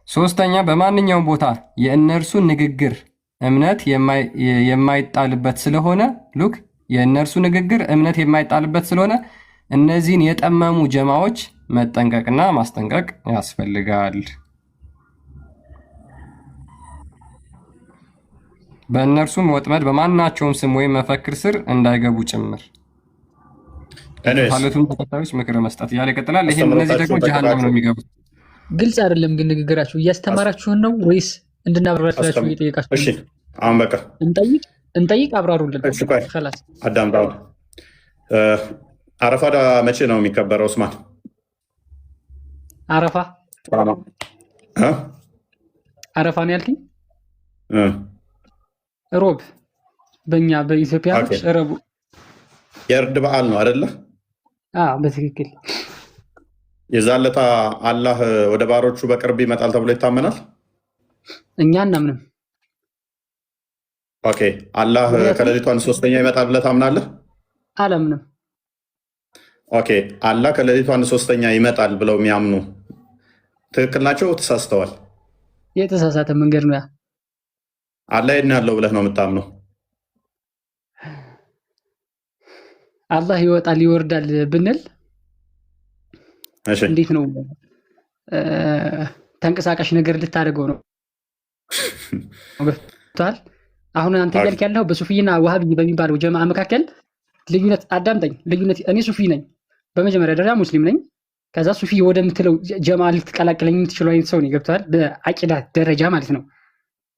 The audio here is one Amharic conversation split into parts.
ሶስተኛ በማንኛውም ቦታ የእነርሱ ንግግር እምነት የማይጣልበት ስለሆነ ሉክ የእነርሱ ንግግር እምነት የማይጣልበት ስለሆነ እነዚህን የጠመሙ ጀማዎች መጠንቀቅና ማስጠንቀቅ ያስፈልጋል። በእነርሱም ወጥመድ በማናቸውም ስም ወይም መፈክር ስር እንዳይገቡ ጭምር ሀለቱን ተከታዮች ምክር መስጠት እያለ ይቀጥላል። ይሄ እነዚህ ደግሞ ጀሃነም ነው የሚገቡት። ግልጽ አይደለም ግን ንግግራችሁ እያስተማራችሁን ነው ወይስ እንድናብራራላችሁ እየጠየቃችሁ? እሺ አሁን በቃ እንጠይቅ አብራሩልን። خلاص አዳምጣው። አረፋ መቼ ነው የሚከበረው? ኡስማን አረፋ አረፋ ነው ያልከኝ? ሮብ በእኛ በኢትዮጵያኖች ረቡዕ የእርድ በዓል ነው አይደለ? በትክክል። የዛን ዕለት አላህ ወደ ባሮቹ በቅርብ ይመጣል ተብሎ ይታመናል? እኛ እናምንም። ኦኬ አላህ ከሌሊቱ 1/3 ይመጣል ብለህ ታምናለህ? አላምንም። ኦኬ አላህ ከሌሊቱ 1/3 ይመጣል ብለው የሚያምኑ ትክክል ናቸው? ተሳስተዋል? የተሳሳተ መንገድ ነው ያ። አላህ የት ነው ያለው ብለህ ነው የምታምነው? አላህ ይወጣል ይወርዳል ብንል እንዴት ነው ተንቀሳቃሽ ነገር ልታደርገው ነው? ገብቶሃል? አሁን አንተ እያልክ ያለው በሱፊና ዋሃቢ በሚባለው ጀማዓ መካከል ልዩነት አዳምጠኝ። ልዩነት እኔ ሱፊ ነኝ፣ በመጀመሪያ ደረጃ ሙስሊም ነኝ። ከዛ ሱፊ ወደምትለው ጀማዓ ልትቀላቀለኝ የምትችለው አይነት ሰው ነኝ። ገብቶሃል? በአቂዳ ደረጃ ማለት ነው።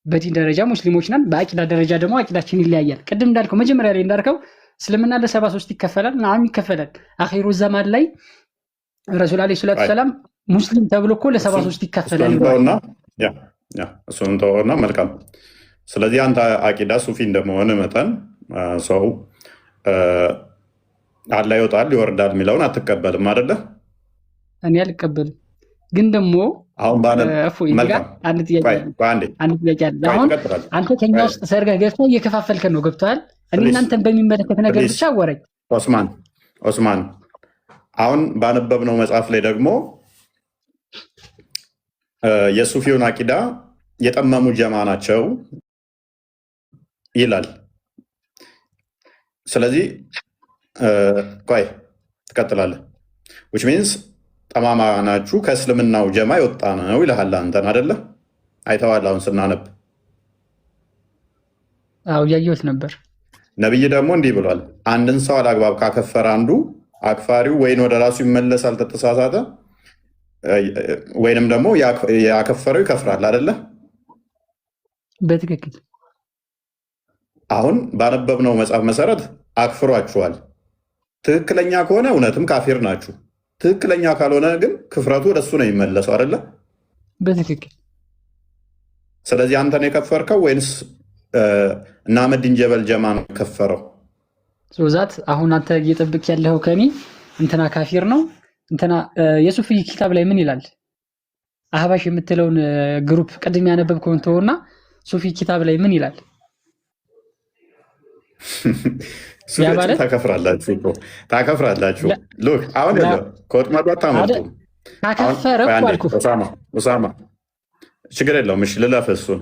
በዲን ደረጃ ሙስሊሞች ነን፣ በአቂዳ ደረጃ ደግሞ አቂዳችን ይለያያል። ቅድም እንዳልከው መጀመሪያ ላይ እንዳልከው እስልምና ለ73 ይከፈላል። ናም ይከፈላል። አኺሩ ዘማን ላይ ረሱል አለይሂ ሰላቱ ሰላም ሙስሊም ተብሎ እኮ ለ73 ይከፈላል። እሱን ተወውና መልካም። ስለዚህ አንተ አቂዳ ሱፊ እንደመሆን መጠን ሰው አላህ ይወጣል ይወርዳል የሚለውን አትቀበልም አይደለ? እኔ አልቀበልም። ግን ደግሞ አሁን አንድ ጥያቄ አለ። አሁን አንተ ከኛ ውስጥ ሰርገህ ገብተህ እየከፋፈልከን ነው። ገብቶሃል? እኔ እናንተን በሚመለከት ነገር ብቻ አወራኝ። ኦስማን አሁን ባነበብነው መጽሐፍ ላይ ደግሞ የሱፊውን አቂዳ የጠመሙ ጀማ ናቸው ይላል። ስለዚህ ቆይ ትቀጥላለህ። which means ጠማማ ናችሁ ከእስልምናው ጀማ የወጣ ነው ይልሃል አንተን አይደለ? አይተዋል አሁን ስናነብ። ያየሁት ነበር። ነብይ ደግሞ እንዲህ ብሏል፣ አንድን ሰው አላግባብ ካከፈረ አንዱ አክፋሪው ወይን ወደ ራሱ ይመለሳል ተተሳሳተ፣ ወይንም ደግሞ ያከፈረው ይከፍራል አይደለ? በትክክል። አሁን ባነበብነው መጽሐፍ መሰረት አክፍሯችኋል። ትክክለኛ ከሆነ እውነትም ካፊር ናችሁ። ትክክለኛ ካልሆነ ግን ክፍረቱ ወደሱ ነው የሚመለሰው አይደለ? በትክክል። ስለዚህ አንተ ነው የከፈርከው ወይንስ እና አህመዲን ጀበል ጀማ ነው ከፈረው? ዛት አሁን አንተ እየጠብቅ ያለው ከኔ እንትና ካፊር ነው እንትና የሱፊ ኪታብ ላይ ምን ይላል? አህባሽ የምትለውን ግሩፕ ቅድም ያነበብከውን ተውና ሱፊ ኪታብ ላይ ምን ይላል? ታከፍራላችሁ። ሉክ አሁን ከወጥመዱ አታመልጡም። ኡሳማ ችግር የለውም። እሺ ልለፍ። እሱን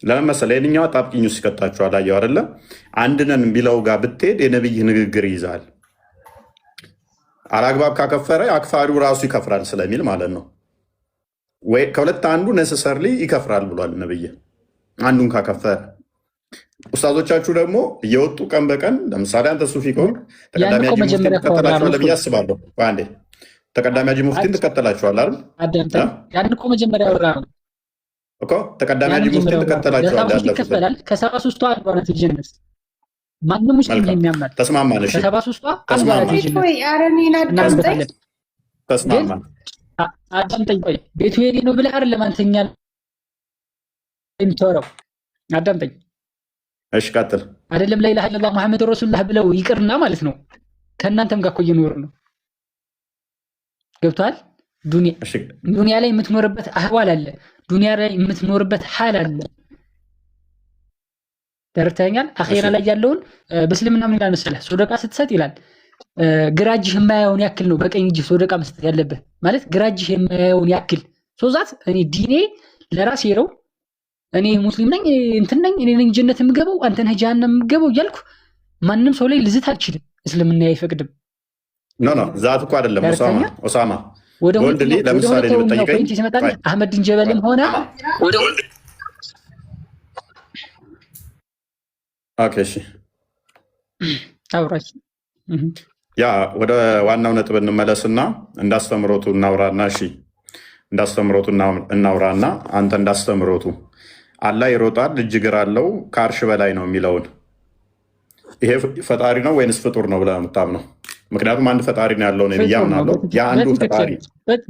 ለምን መሰለህ የእኛው አጣብቂኝ ውስጥ ይከታችኋል። አየሁ አይደለ? አንድነን ቢለው ጋር ብትሄድ የነብይ ንግግር ይይዛል። አላግባብ ካከፈረ አክፋሪው ራሱ ይከፍራል ስለሚል ማለት ነው። ወይ ከሁለት አንዱ ነሰሰርሊ ይከፍራል ብሏል ነብይ። አንዱን ካከፈረ ኡስታዞቻችሁ ደግሞ እየወጡ ቀን በቀን ለምሳሌ አንተ ሱፊ ከሆንክ ተቀዳሚ ሀጂ ሙፍቲን ትከተላችኋለህ ብዬ አስባለሁ። አንዴ ተቀዳሚ ሀጂ ሙፍቲን ትከተላችኋል አይደል? ያን እኮ መጀመሪያ ያወራ ነው እኮ ተቀዳሚ ሀጂ ሙፍቲን ትከተላችኋል። ይከፈላል። ከ73ቱ አንዷ ናት ጀነት። ማንም ሙስሊም የሚያምናል። ተስማማን? እሺ ከ73ቱ አንዷ ናት ጀነት። ተስማማን? አዳምጠኝ። ቆይ ቤቱ የኔ ነው ብለህ አይደለም አንተኛ የምትወራው። አዳምጠኝ። እሺ ቀጥል። አይደለም ላ ኢላሀ ኢለላህ ሙሐመድ ረሱሉላህ ብለው ይቅርና ማለት ነው ከእናንተም ጋር እኮ እየኖርን ነው። ገብቶሃል? ዱንያ ላይ የምትኖርበት አህዋል አለ፣ ዱንያ ላይ የምትኖርበት ሐል አለ። ተረድተኸኛል? አኺራ ላይ ያለውን በእስልምና ምን ይላል መሰለህ? ሶደቃ ስትሰጥ ይላል ግራ እጅህ የማያየውን ያክል ነው በቀኝ እጅህ ሶደቃ መስጠት ያለብህ። ማለት ግራ እጅህ የማያየውን ያክል ሶዛት እኔ ዲኔ ለራሴ ነው። እኔ ሙስሊም ነኝ እንትን ነኝ እኔ ነኝ ጀነት የምገባው አንተ ነህ ጀሃነም የምገባው እያልኩ ማንም ሰው ላይ ልዝት አልችልም። እስልምና አይፈቅድም። ኖ ዛት እኮ አይደለም። ኦሳማ ወደ ወልድሊ ለምሳሌ ነው ጠይቀኝ። አህመድ ዲን ጀበልም ሆነ ወደ ኦኬ እሺ አውራች ያ ወደ ዋናው ነጥብ እንመለስና እንዳስተምሮቱ እናውራና እሺ እንዳስተምሮቱ እናውራና አንተ እንዳስተምሮቱ አላህ ይሮጣል እጅ እግር አለው ከአርሽ በላይ ነው የሚለውን ይሄ ፈጣሪ ነው ወይንስ ፍጡር ነው ብለህ የምታምነው? ምክንያቱም አንድ ፈጣሪ ነው ያለው ነው ብዬ አምናለሁ። ያ አንዱ ፈጣሪ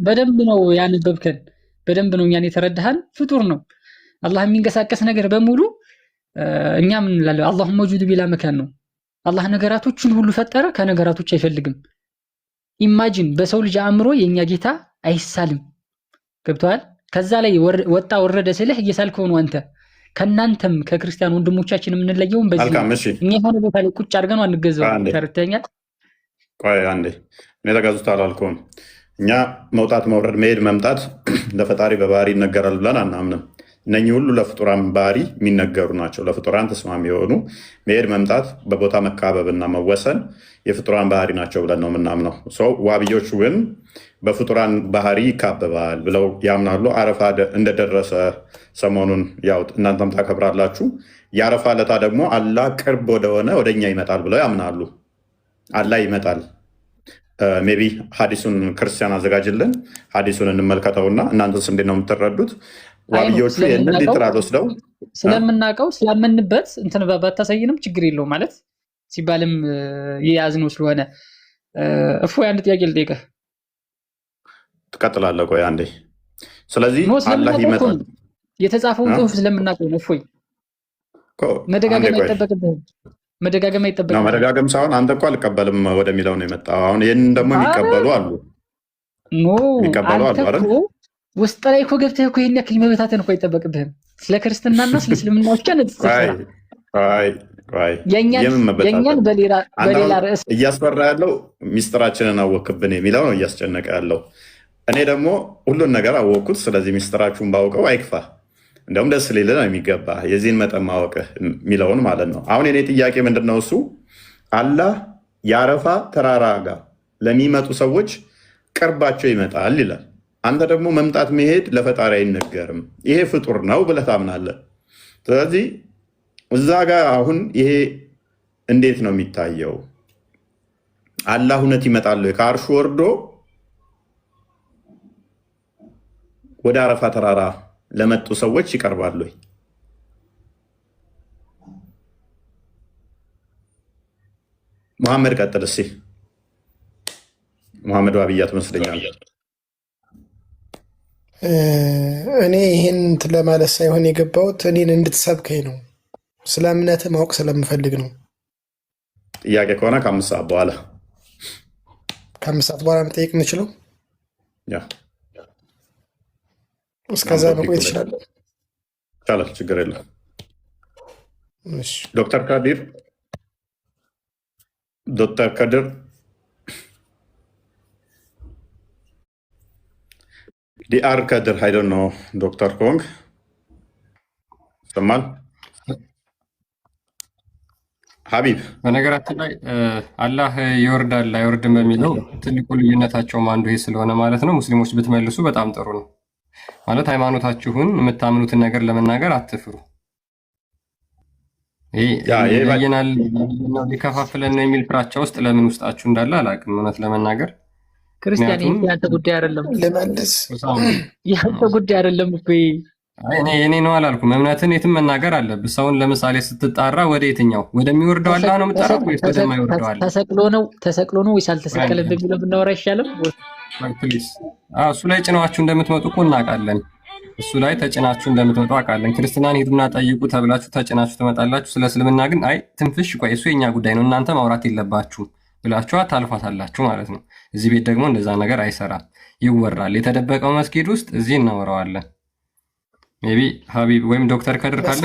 በደንብ ነው ያነበብከን፣ በደንብ ነው እኛን የተረዳሃን። ፍጡር ነው አላህ የሚንቀሳቀስ ነገር በሙሉ እኛ ምን እንላለን? አላሁመ ወጁዱ ቢላ መካን ነው። አላህ ነገራቶችን ሁሉ ፈጠረ፣ ከነገራቶች አይፈልግም። ኢማጂን በሰው ልጅ አእምሮ የኛ ጌታ አይሳልም። ገብተዋል። ከዛ ላይ ወጣ ወረደ ስልህ እየሳልከው ነው አንተ። ከናንተም ከክርስቲያን ወንድሞቻችን የምንለየውም በዚህ እኛ የሆነ ቦታ ላይ ቁጭ አድርገን አንገዛው። ተረተኛል። ቆይ አንዴ እኔ ተጋዙት አላልኩም። እኛ መውጣት መውረድ መሄድ መምጣት ለፈጣሪ በባህሪ ይነገራል ብለን አናምንም። እነኚህ ሁሉ ለፍጡራን ባህሪ የሚነገሩ ናቸው። ለፍጡራን ተስማሚ የሆኑ መሄድ መምጣት፣ በቦታ መካበብና መወሰን የፍጡራን ባህሪ ናቸው ብለን ነው የምናምነው። ዋብዮቹ ግን በፍጡራን ባህሪ ይካበባል ብለው ያምናሉ። አረፋ እንደደረሰ ሰሞኑን ያው እናንተም ታከብራላችሁ። የአረፋ ዕለታ ደግሞ አላህ ቅርብ ወደሆነ ወደኛ ይመጣል ብለው ያምናሉ። አላህ ይመጣል። ሜይ ቢ ሀዲሱን ክርስቲያን አዘጋጅልን፣ ሀዲሱን እንመልከተውና እናንተስ እንዴት ነው የምትረዱት? ዋብዮቹ ይህንን ሊትራል ወስደው ስለምናውቀው ስላመንበት እንትን ባታሳይንም ችግር የለው ማለት ሲባልም የያዝነው ስለሆነ እፎይ አንድ ጥያቄ ልጠይቅህ። ትቀጥላለህ? ቆይ አንዴ። ስለዚህ አላህ ይመጣል የተጻፈውን ጽሑፍ ስለምናውቀው ነው። እፎይ መደጋገም አይጠበቅብህም። መደጋገም ሳይሆን አንተ እኮ አልቀበልም ወደሚለው ነው የመጣው። አሁን ይህንን ደግሞ የሚቀበሉ አሉ አይደል? ውስጥ ላይ እኮ ገብተህ እኮ ይሄን ያክል መበታተን እኮ አይጠበቅብህም። ስለ ክርስትናና ስለ እስልምና ብቻ የእኛን በሌላ ርዕስ እያስፈራ ያለው ሚስጥራችንን አወክብን የሚለው ነው እያስጨነቀ ያለው። እኔ ደግሞ ሁሉን ነገር አወቅኩት። ስለዚህ ሚስጥራችሁን ባውቀው አይክፋ፣ እንደውም ደስ ሊል ነው የሚገባ የዚህን መጠን ማወቅህ የሚለውን ማለት ነው። አሁን የኔ ጥያቄ ምንድነው? እሱ አላህ የአረፋ ተራራ ጋር ለሚመጡ ሰዎች ቅርባቸው ይመጣል ይላል። አንተ ደግሞ መምጣት መሄድ ለፈጣሪ አይነገርም፣ ይሄ ፍጡር ነው ብለህ ታምናለህ። ስለዚህ እዛ ጋር አሁን ይሄ እንዴት ነው የሚታየው? አላህ እውነት ይመጣል ከአርሹ ወርዶ ወደ አረፋ ተራራ ለመጡ ሰዎች ይቀርባሉ? መሐመድ ቀጥል እስኪ። መሐመድ ዋብያ ትመስለኛለህ። እኔ ይህን ለማለት ሳይሆን የገባሁት እኔን እንድትሰብከኝ ነው። ስለ እምነትህ ማወቅ ስለምፈልግ ነው። ጥያቄ ከሆነ ከ5 ሰዓት በኋላ መጠየቅ የምችለው እስከዛ መቆየት ትችላለህ? ይቻላል፣ ችግር የለም። ዶክተር ከድር ዲአር ከድር አይደል ነው ዶክተር ኮንግ ይሰማል? ሀቢብ በነገራችን ላይ አላህ ይወርዳል አይወርድም በሚለው ትልቁ ልዩነታቸውም አንዱ ይሄ ስለሆነ ማለት ነው። ሙስሊሞች ብትመልሱ በጣም ጥሩ ነው። ማለት ሃይማኖታችሁን የምታምኑትን ነገር ለመናገር አትፍሩ። ይለየናል ሊከፋፍለን ነው የሚል ፍራቻ ውስጥ ለምን ውስጣችሁ እንዳለ አላውቅም። እውነት ለመናገር ክርስቲያን ያንተ ጉዳይ አይደለም፣ ልመልስ ያንተ ጉዳይ አይደለም እኮ እኔ ነው አላልኩም። እምነትን የትም መናገር አለብህ። ሰውን ለምሳሌ ስትጣራ ወደ የትኛው ወደሚወርደው አላህ ነው የምጠራው ወይስ ወደማይወርደው አላህ? ተሰቅሎ ነው ወይስ አልተሰቀለም በሚለው ብናወራ ይሻላል። ፕሊዝ እሱ ላይ ጭናችሁ እንደምትመጡ እኮ እናውቃለን። እሱ ላይ ተጭናችሁ እንደምትመጡ አውቃለን። ክርስትናን ሂዱና ጠይቁ ተብላችሁ ተጭናችሁ ትመጣላችሁ። ስለ እስልምና ግን አይ ትንፍሽ ቆይ እሱ የኛ ጉዳይ ነው እናንተ ማውራት የለባችሁም ብላችሁ ታልፋታላችሁ ማለት ነው። እዚህ ቤት ደግሞ እንደዛ ነገር አይሰራም። ይወራል። የተደበቀው መስጊድ ውስጥ እዚህ እናወራዋለን። ሜይ ቢ ሀቢብ ወይም ዶክተር ከድር ካለ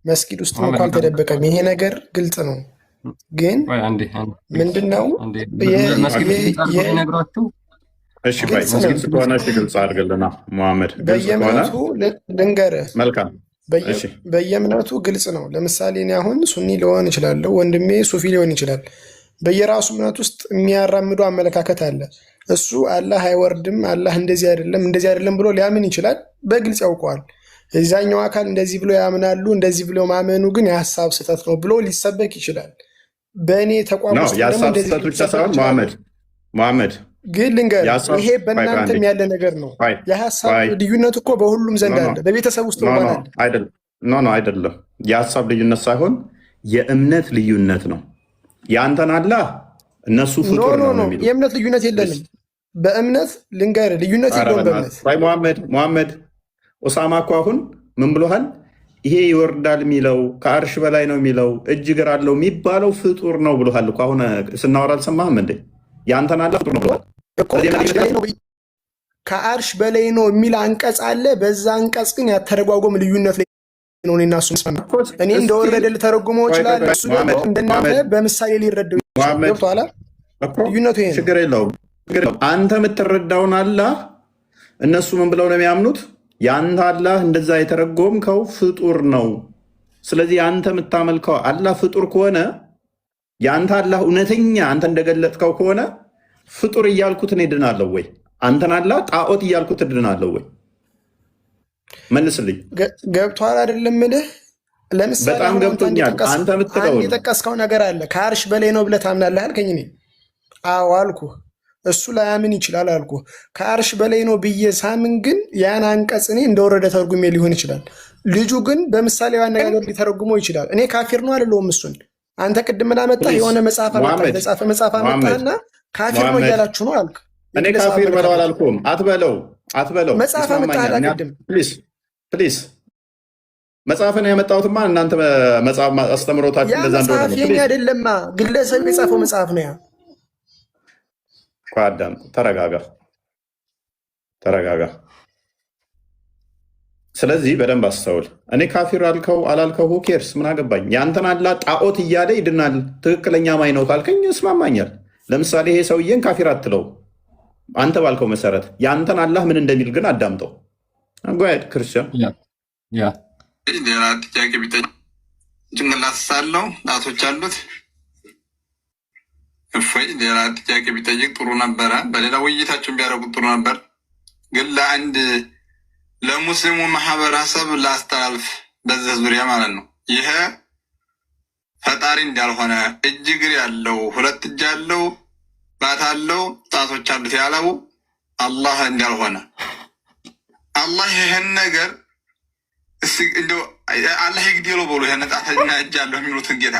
መስጊድ ውስጥ እኮ አልተደበቀም። ይሄ ነገር ግልጽ ነው። ግን ምንድነው እሺ ቆይ ግልጽ ከሆነ እሺ ግልጽ አድርግልና መሐመድ ግልጽ ከሆነ በየእምነቱ ልንገርህ፣ መልካም እሺ በየእምነቱ ግልጽ ነው። ለምሳሌ እኔ አሁን ሱኒ ሊሆን እችላለሁ፣ ወንድሜ ሱፊ ሊሆን ይችላል። በየራሱ እምነት ውስጥ የሚያራምዱ አመለካከት አለ። እሱ አላህ አይወርድም፣ አላህ እንደዚህ አይደለም ብሎ ሊያምን ይችላል። በግልጽ ያውቀዋል። እዛኛው አካል እንደዚህ ብሎ ያምናሉ፣ እንደዚህ ብሎ ማመኑ ግን የሀሳብ ስህተት ነው ብሎ ሊሰበክ ይችላል። በእኔ ተቋም ውስጥ የሀሳብ ስህተት ብቻ ሳይሆን መሐመድ ግን ልንገርህ፣ ይሄ በእናንተም ያለ ነገር ነው። የሀሳብ ልዩነት እኮ በሁሉም ዘንድ አለ። በቤተሰብ ውስጥ አይደለም። የሀሳብ ልዩነት ሳይሆን የእምነት ልዩነት ነው። የአንተን አላህ እነሱ ፍጡር ነው የሚሉት። የእምነት ልዩነት የለንም። በእምነት ልንገርህ ልዩነት የለውም። በእምነት መሐመድ ኦሳማ እኮ አሁን ምን ብሎሃል? ይሄ ይወርዳል የሚለው ከአርሽ በላይ ነው የሚለው እጅ እግር አለው የሚባለው ፍጡር ነው ብሎሃል እኮ። አሁን ስናወራ አልሰማህም እንዴ? የአንተን አላህ ፍጡር ነው ብሏል። ከአርሽ በላይ ነው የሚል አንቀጽ አለ። በዛ አንቀጽ ግን ያተረጓጎም ልዩነት ላይ ነው። እኔና እሱ እኔ እንደወረደ ልተረጉመው ይችላል። እሱ ደግሞ እንደናንተ በምሳሌ ሊረዳው ገብቶሃል። ልዩነቱ ይሄ ችግር የለውም። አንተ የምትረዳውን አላህ እነሱ ምን ብለው ነው የሚያምኑት? የአንተ አላህ እንደዛ የተረጎምከው ፍጡር ነው። ስለዚህ አንተ የምታመልከው አላህ ፍጡር ከሆነ የአንተ አላህ እውነተኛ አንተ እንደገለጥከው ከሆነ ፍጡር እያልኩት እኔ ድናለሁ ወይ? አንተን አላህ ጣዖት እያልኩት ድናለሁ ወይ? መልስልኝ። ገብቶሃል አይደለም? ምልህ ለምሳሌ በጣም ገብቶኛል። አንተ የምትለው የጠቀስከው ነገር አለ። ከአርሽ በላይ ነው ብለህ ታምናለህ አልከኝ። እኔ አዎ አልኩህ። እሱ ላያምን ይችላል አልኩህ። ከአርሽ በላይ ነው ብዬ ሳምን ግን ያን አንቀጽ እኔ እንደወረደ ተርጉሜ ሊሆን ይችላል። ልጁ ግን በምሳሌ አነጋገር ሊተረጉመው ይችላል። እኔ ካፊር ነው አልለውም እሱን። አንተ ቅድም ላመጣህ የሆነ መጽሐፍ የተጻፈ መጽሐፍ አመጣህና ካፊር ነው እያላችሁ ነው አልክ። እኔ ካፊር በለው አላልኩም። አትበለው መጽሐፍ አመጣህ ቅድም። ፕሊዝ መጽሐፍን ያመጣሁትማ እናንተ መጽሐፍ አስተምሮታችሁ እንደዛ እንደሆነ ነው። መጽሐፍ የኛ አይደለማ፣ ግለሰብ የጻፈው መጽሐፍ ነው። ያ ቋዳም ተረጋጋ። ስለዚህ በደንብ አስተውል። እኔ ካፊር አልከው አላልከው ሁኬርስ ምን አገባኝ? የአንተን አላህ ጣዖት እያለ ይድናል ትክክለኛ ማኝ ነው ካልከኝ እስማማኛል። ለምሳሌ ይሄ ሰውዬን ካፊር አትለው አንተ ባልከው መሰረት የአንተን አላህ ምን እንደሚል ግን አዳምጠው። አንጓድ ክርስቲያን ሌላ ጥያቄ ቢጠይቅ ጭንቅላት ሳለው ጣቶች አሉት። እፎይ ሌላ ጥያቄ ቢጠይቅ ጥሩ ነበረ። በሌላ ውይይታቸውን ቢያደርጉት ጥሩ ነበር። ግን ለሙስሊሙ ማህበረሰብ ላስተላልፍ በዚህ ዙሪያ ማለት ነው። ይሄ ፈጣሪ እንዳልሆነ እጅ እግር ያለው ሁለት እጅ ያለው ባት አለው ጣቶች አሉት ያለው አላህ እንዳልሆነ አላህ ይሄን ነገር እንደው አላህ ይግደለው ብሎ ይሄን ጣትና እጅ ያለው የሚሉትን ጌታ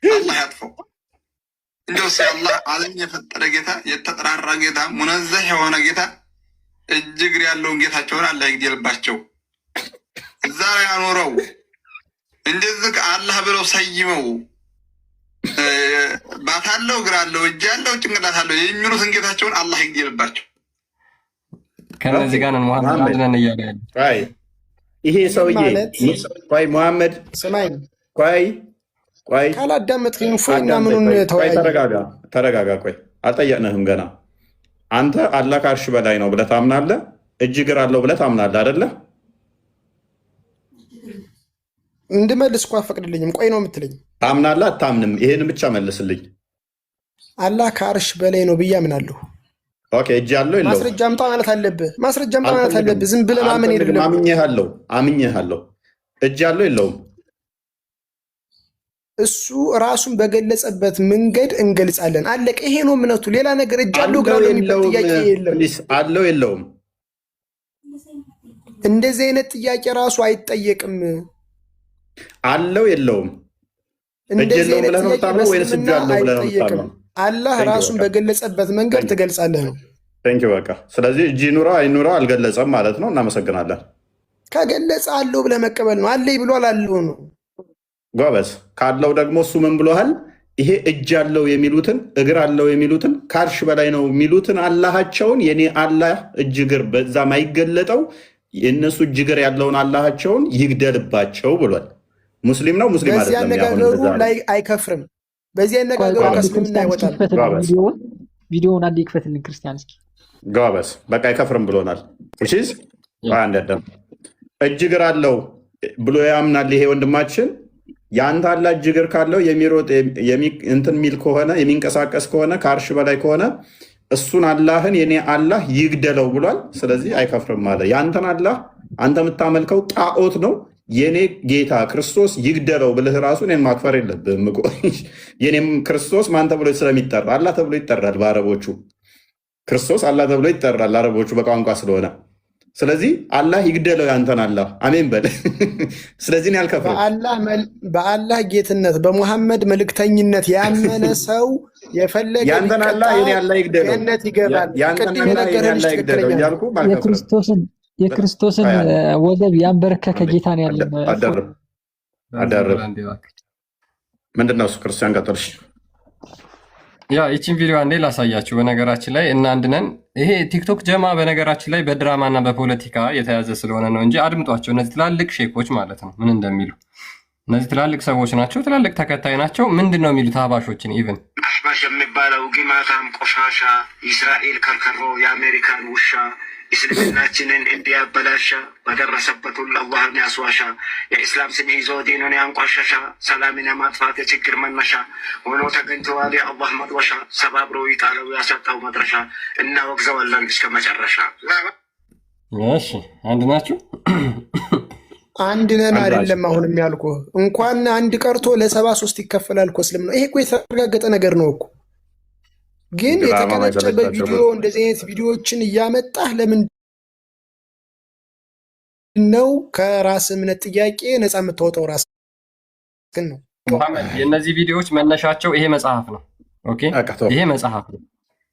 አላህ ያጥፈው። እንደው አላህ ዓለም የፈጠረ ጌታ የተጠራራ ጌታ ሙነዘህ የሆነ ጌታ እጅ እግር ያለውን ጌታቸውን አላህ ይግደልባቸው። እዛ ያኖረው እንደዚህ አላህ ብለው ሰይመው ባት አለው እግር አለው እጅ አለው ጭንቅላት አለው የሚሉትን ጌታቸውን አላህ ይግደልባቸው። ከነዚህ ጋር ነን መሐመድ ነን እያለ አይ ይሄ ሰውዬ ቆይ መሐመድ ስማኝ፣ ቆይ ካላዳመጥከኝ እፎይና ምኑን ተወያይ። ተረጋጋ። ቆይ አልጠየቅንህም ገና። አንተ አላህ ከአርሽ በላይ ነው ብለህ ታምናለህ፣ እጅ እግር አለው ብለህ ታምናለህ አይደለ? እንድመልስ እኮ አፈቅድልኝም። ቆይ ነው የምትለኝ? ታምናለህ አታምንም? ይሄን ብቻ መልስልኝ። አላህ ከአርሽ በላይ ነው ብዬ አምናለሁ። ኦኬ፣ እጅ አለው የለውም? ማስረጃ አምጣ ማለት አለብህ። ዝም ብለህ ማመን የለም። አምኜሃለሁ። እጅ አለው የለውም? እሱ ራሱን በገለጸበት መንገድ እንገልጻለን። አለቀ። ይሄ ነው እምነቱ። ሌላ ነገር እጅ አለው እግር አለው የሚባል ጥያቄ የለም። አለው የለውም? እንደዚህ አይነት ጥያቄ ራሱ አይጠየቅም። አለው የለውም? እንደዚህ አይነት ጥያቄ አይጠየቅም። አላህ ራሱን በገለጸበት መንገድ ትገልጻለህ ነው። ቴንኪው በቃ። ስለዚህ እጅ ይኑረው አይኑረው አልገለጸም ማለት ነው። እናመሰግናለን። ከገለጸ አለው ብለህ መቀበል ነው። አለኝ ብሏል አለው ነው። ጎበዝ። ካለው ደግሞ እሱ ምን ብሎሃል? ይሄ እጅ አለው የሚሉትን እግር አለው የሚሉትን ከአርሽ በላይ ነው የሚሉትን አላሃቸውን የኔ አላህ እጅ እግር በዛ ማይገለጠው የእነሱ እጅ እግር ያለውን አላሃቸውን ይግደልባቸው ብሏል። ሙስሊም ነው ሙስሊም በዚህ አነጋገሩ ላይ አይከፍርም። በዚህ አነጋገሩ ከእስልምና አይወጣም። ቪዲዮውን አንድ ይክፈትልን ክርስቲያን እስኪ ገባበስ በቃ አይከፍርም ብሎናል። ቺዝ አንደደም እጅ እግር አለው ብሎ ያምናል ይሄ ወንድማችን። የአንተ አላህ እጅ እግር ካለው የሚሮጥ እንትን የሚል ከሆነ የሚንቀሳቀስ ከሆነ ከአርሽ በላይ ከሆነ እሱን አላህን የኔ አላህ ይግደለው ብሏል። ስለዚህ አይከፍርም አለ። የአንተን አላህ አንተ የምታመልከው ጣዖት ነው፣ የኔ ጌታ ክርስቶስ ይግደለው ብልህ ራሱ እኔን ማክፈር የለብህም። የኔም ክርስቶስ ማን ተብሎ ስለሚጠራ አላህ ተብሎ ይጠራል በአረቦቹ። ክርስቶስ አላህ ተብሎ ይጠራል አረቦቹ በቋንቋ ስለሆነ። ስለዚህ አላህ ይግደለው ያንተን አላህ አሜን በል። ስለዚህ እኔ አልከፍርም። በአላህ ጌትነት በሙሐመድ መልእክተኝነት ያመነ ሰው የፈለገ ያንተን አላህ የኔ አላህ ይግደለው ገነት ይገባል። ያንተን አላህ የኔ አላህ ይግደለው እያልኩ የክርስቶስን ወገብ ያንበረከከ ጌታ ነው ያለን። አዳርብ ምንድነው እሱ? ክርስቲያን ቀጥልሽ። ይቺን ቪዲዮ አንዴ ላሳያችሁ። በነገራችን ላይ እና አንድ ነን። ይሄ ቲክቶክ ጀማ በነገራችን ላይ በድራማና በፖለቲካ የተያዘ ስለሆነ ነው እንጂ አድምጧቸው። እነዚህ ትላልቅ ሼኮች ማለት ነው ምን እንደሚሉ። እነዚህ ትላልቅ ሰዎች ናቸው፣ ትላልቅ ተከታይ ናቸው። ምንድን ነው የሚሉት? አህባሾችን ኢቭን አህባሽ የሚባለው ግማታም ቆሻሻ የእስራኤል ከርከሮ የአሜሪካን ውሻ እስልምናችንን እንዲያበላሻ በደረሰበት ሁሉ አላህን ያስዋሻ የኢስላም ስም ይዞ ዲኑን ያንቋሸሻ ሰላምን የማጥፋት የችግር መነሻ ሆኖ ተገኝተዋል የአላህ መጥወሻ ሰባብሮ ይጣለው ያሰጣው መድረሻ እናወግዘዋለን እስከ መጨረሻ። እሺ አንድ ናችሁ? አንድ ነን አይደለም። አሁንም ያልኩ እንኳን አንድ ቀርቶ ለ73 ይከፈላል እኮ እስልምና። ይሄ እኮ የተረጋገጠ ነገር ነው እኮ። ግን የተቀነጨበ ቪዲዮ እንደዚህ አይነት ቪዲዮዎችን እያመጣህ ለምን ነው ከራስ እምነት ጥያቄ ነፃ የምታወጣው? ራስ ግን ነው የእነዚህ ቪዲዮዎች መነሻቸው ይሄ መጽሐፍ ነው። ኦኬ ይሄ መጽሐፍ ነው።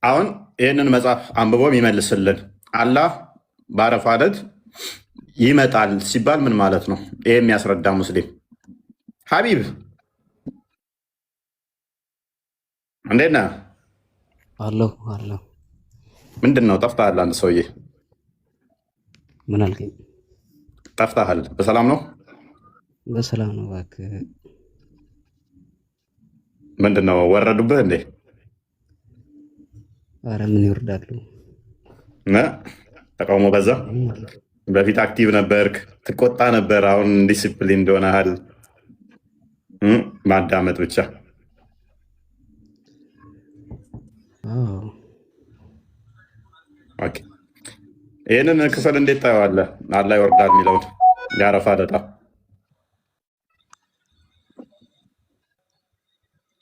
አሁን ይህንን መጽሐፍ አንብቦ ይመልስልን። አላህ በአረፋ ዕለት ይመጣል ሲባል ምን ማለት ነው? ይሄ የሚያስረዳ ሙስሊም ሀቢብ እንዴት ነህ? አለሁ። ምንድን ነው ጠፍተሃል? አንድ ሰውዬ ምን አልከኝ? ጠፍተሃል። በሰላም ነው? በሰላም ነው። እባክህ ምንድን ነው ወረዱብህ እንዴ? ኧረ ምን ይወርዳሉ? ተቃውሞ በዛ። በፊት አክቲቭ ነበርክ፣ ትቆጣ ነበር። አሁን ዲሲፕሊን እንደሆነሃል። ማዳመጥ ብቻ። ይህንን ክፍል እንዴት ታየዋለህ? አላህ ይወርዳል የሚለውን የአረፋ ዕለት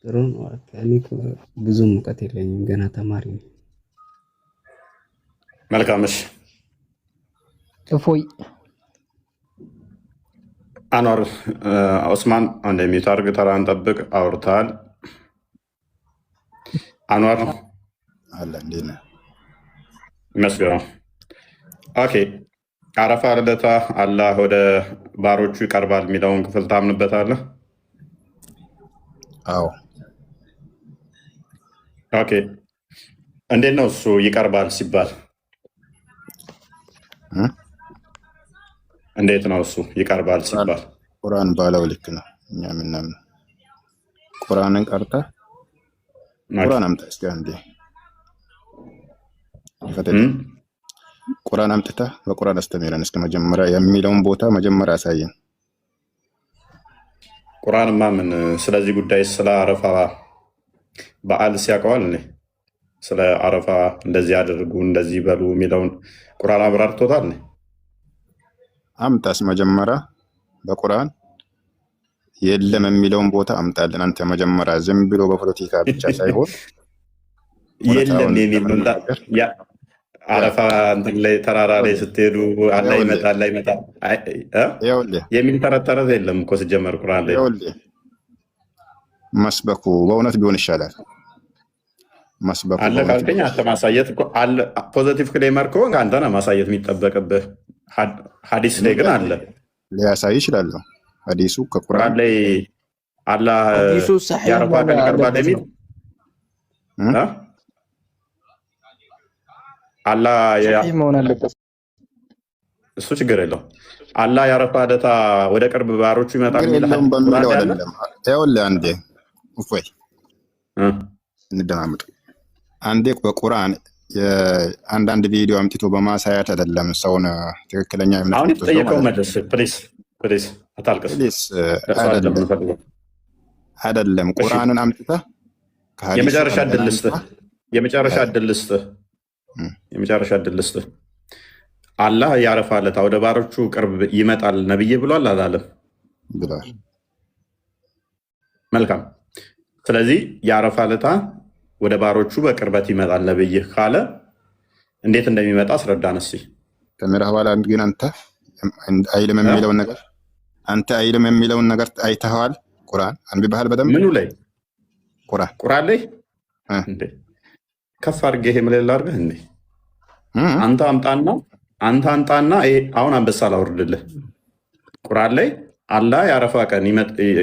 ጥሩ ነው። እኔ ብዙም እውቀት የለኝም፣ ገና ተማሪ ነኝ። መልካምሽ እፎይ አኗር ኦስማን እንደሚታርግ ተራን ጠብቅ። አውርተሃል አኗር አለ እንዴት ነህ? ይመስገነው። ኦኬ አረፋ ዕለት አላህ ወደ ባሮቹ ይቀርባል የሚለውን ክፍል ታምንበታለህ? አዎ። ኦኬ እንዴት ነው እሱ ይቀርባል ሲባል? እንዴት ነው እሱ ይቀርባል ሲባል? ቁርአን ባለው ልክ ነው እኛ የምናምነው። ቁርአንን ቀርተህ ቁርአን አምጣ እስኪ አንዴ ቁርአን አምጥተህ በቁርአን አስተምረን እስከ መጀመሪያ የሚለውን ቦታ መጀመሪያ ያሳየን። ቁርአንማ ምን ስለዚህ ጉዳይ ስለ አረፋ በዓል ሲያውቀዋል እኔ ስለ አረፋ እንደዚህ አድርጉ እንደዚህ በሉ የሚለውን ቁርአን አብራርቶታል። እኔ አምጣስ መጀመሪያ በቁርአን የለም የሚለውን ቦታ አምጣልን። አንተ መጀመሪያ ዝም ብሎ በፖለቲካ ብቻ ሳይሆን የለም የሚል አረፋ እንትን ላይ ተራራ ላይ ስትሄዱ አላህ ይመጣል አላህ ይመጣል የሚል ተረት ተረት የለም እኮ ሲጀመር ቁርአን ላይ። መስበኩ በእውነት ቢሆን ይሻላል። መስበኩ አለ ካልከኝ አንተ ማሳየት እኮ አለ። ፖዚቲቭ ክሌመር ከሆንክ አንተ ነህ ማሳየት የሚጠበቅብህ። ሐዲስ ላይ ግን አለ ሊያሳይ ይችላል። ሐዲሱ ከቁርአን ላይ አላህ ያረፋ ቀን ይቀርባል የሚል አላህ መሆን አለበት። እሱ ችግር የለው። አላህ ያረፋ ዕለት ወደ ቅርብ ባሮቹ ይመጣል የሚለው በሚለው አይደለም። ይኸውልህ አንዴ እፎይ እንደማመጥ አንዴ በቁርአን አንዳንድ ቪዲዮ አምጥቶ በማሳያት አይደለም ሰውን ትክክለኛ እምነት አሁን የተጠየቀው መልስ ፕሊስ አታልቅስ። አይደለም ቁርአንን አምጥተህ የመጨረሻ እድል ልስጥህ። አላህ የአረፋ ዕለት ወደ ባሮቹ ቅርብ ይመጣል ነብይ ብሏል አላለም? ብሏል። መልካም። ስለዚህ የአረፋ ዕለት ወደ ባሮቹ በቅርበት ይመጣል ነብይ ካለ እንዴት እንደሚመጣ አስረዳን እስኪ። ከምዕራፍ በኋላ ግን አንተ አይልም የሚለውን ነገር አይተኸዋል? ቁርአን አንብበሃል በደንብ? ምኑ ላይ? ቁርአን ላይ ከፍ አድርጌ ይሄ ምልል አድርገህ እንዴ አንተ አምጣና አሁን አንበሳ ላውርድልህ። ቁርአን ላይ አላህ የአረፋ ቀን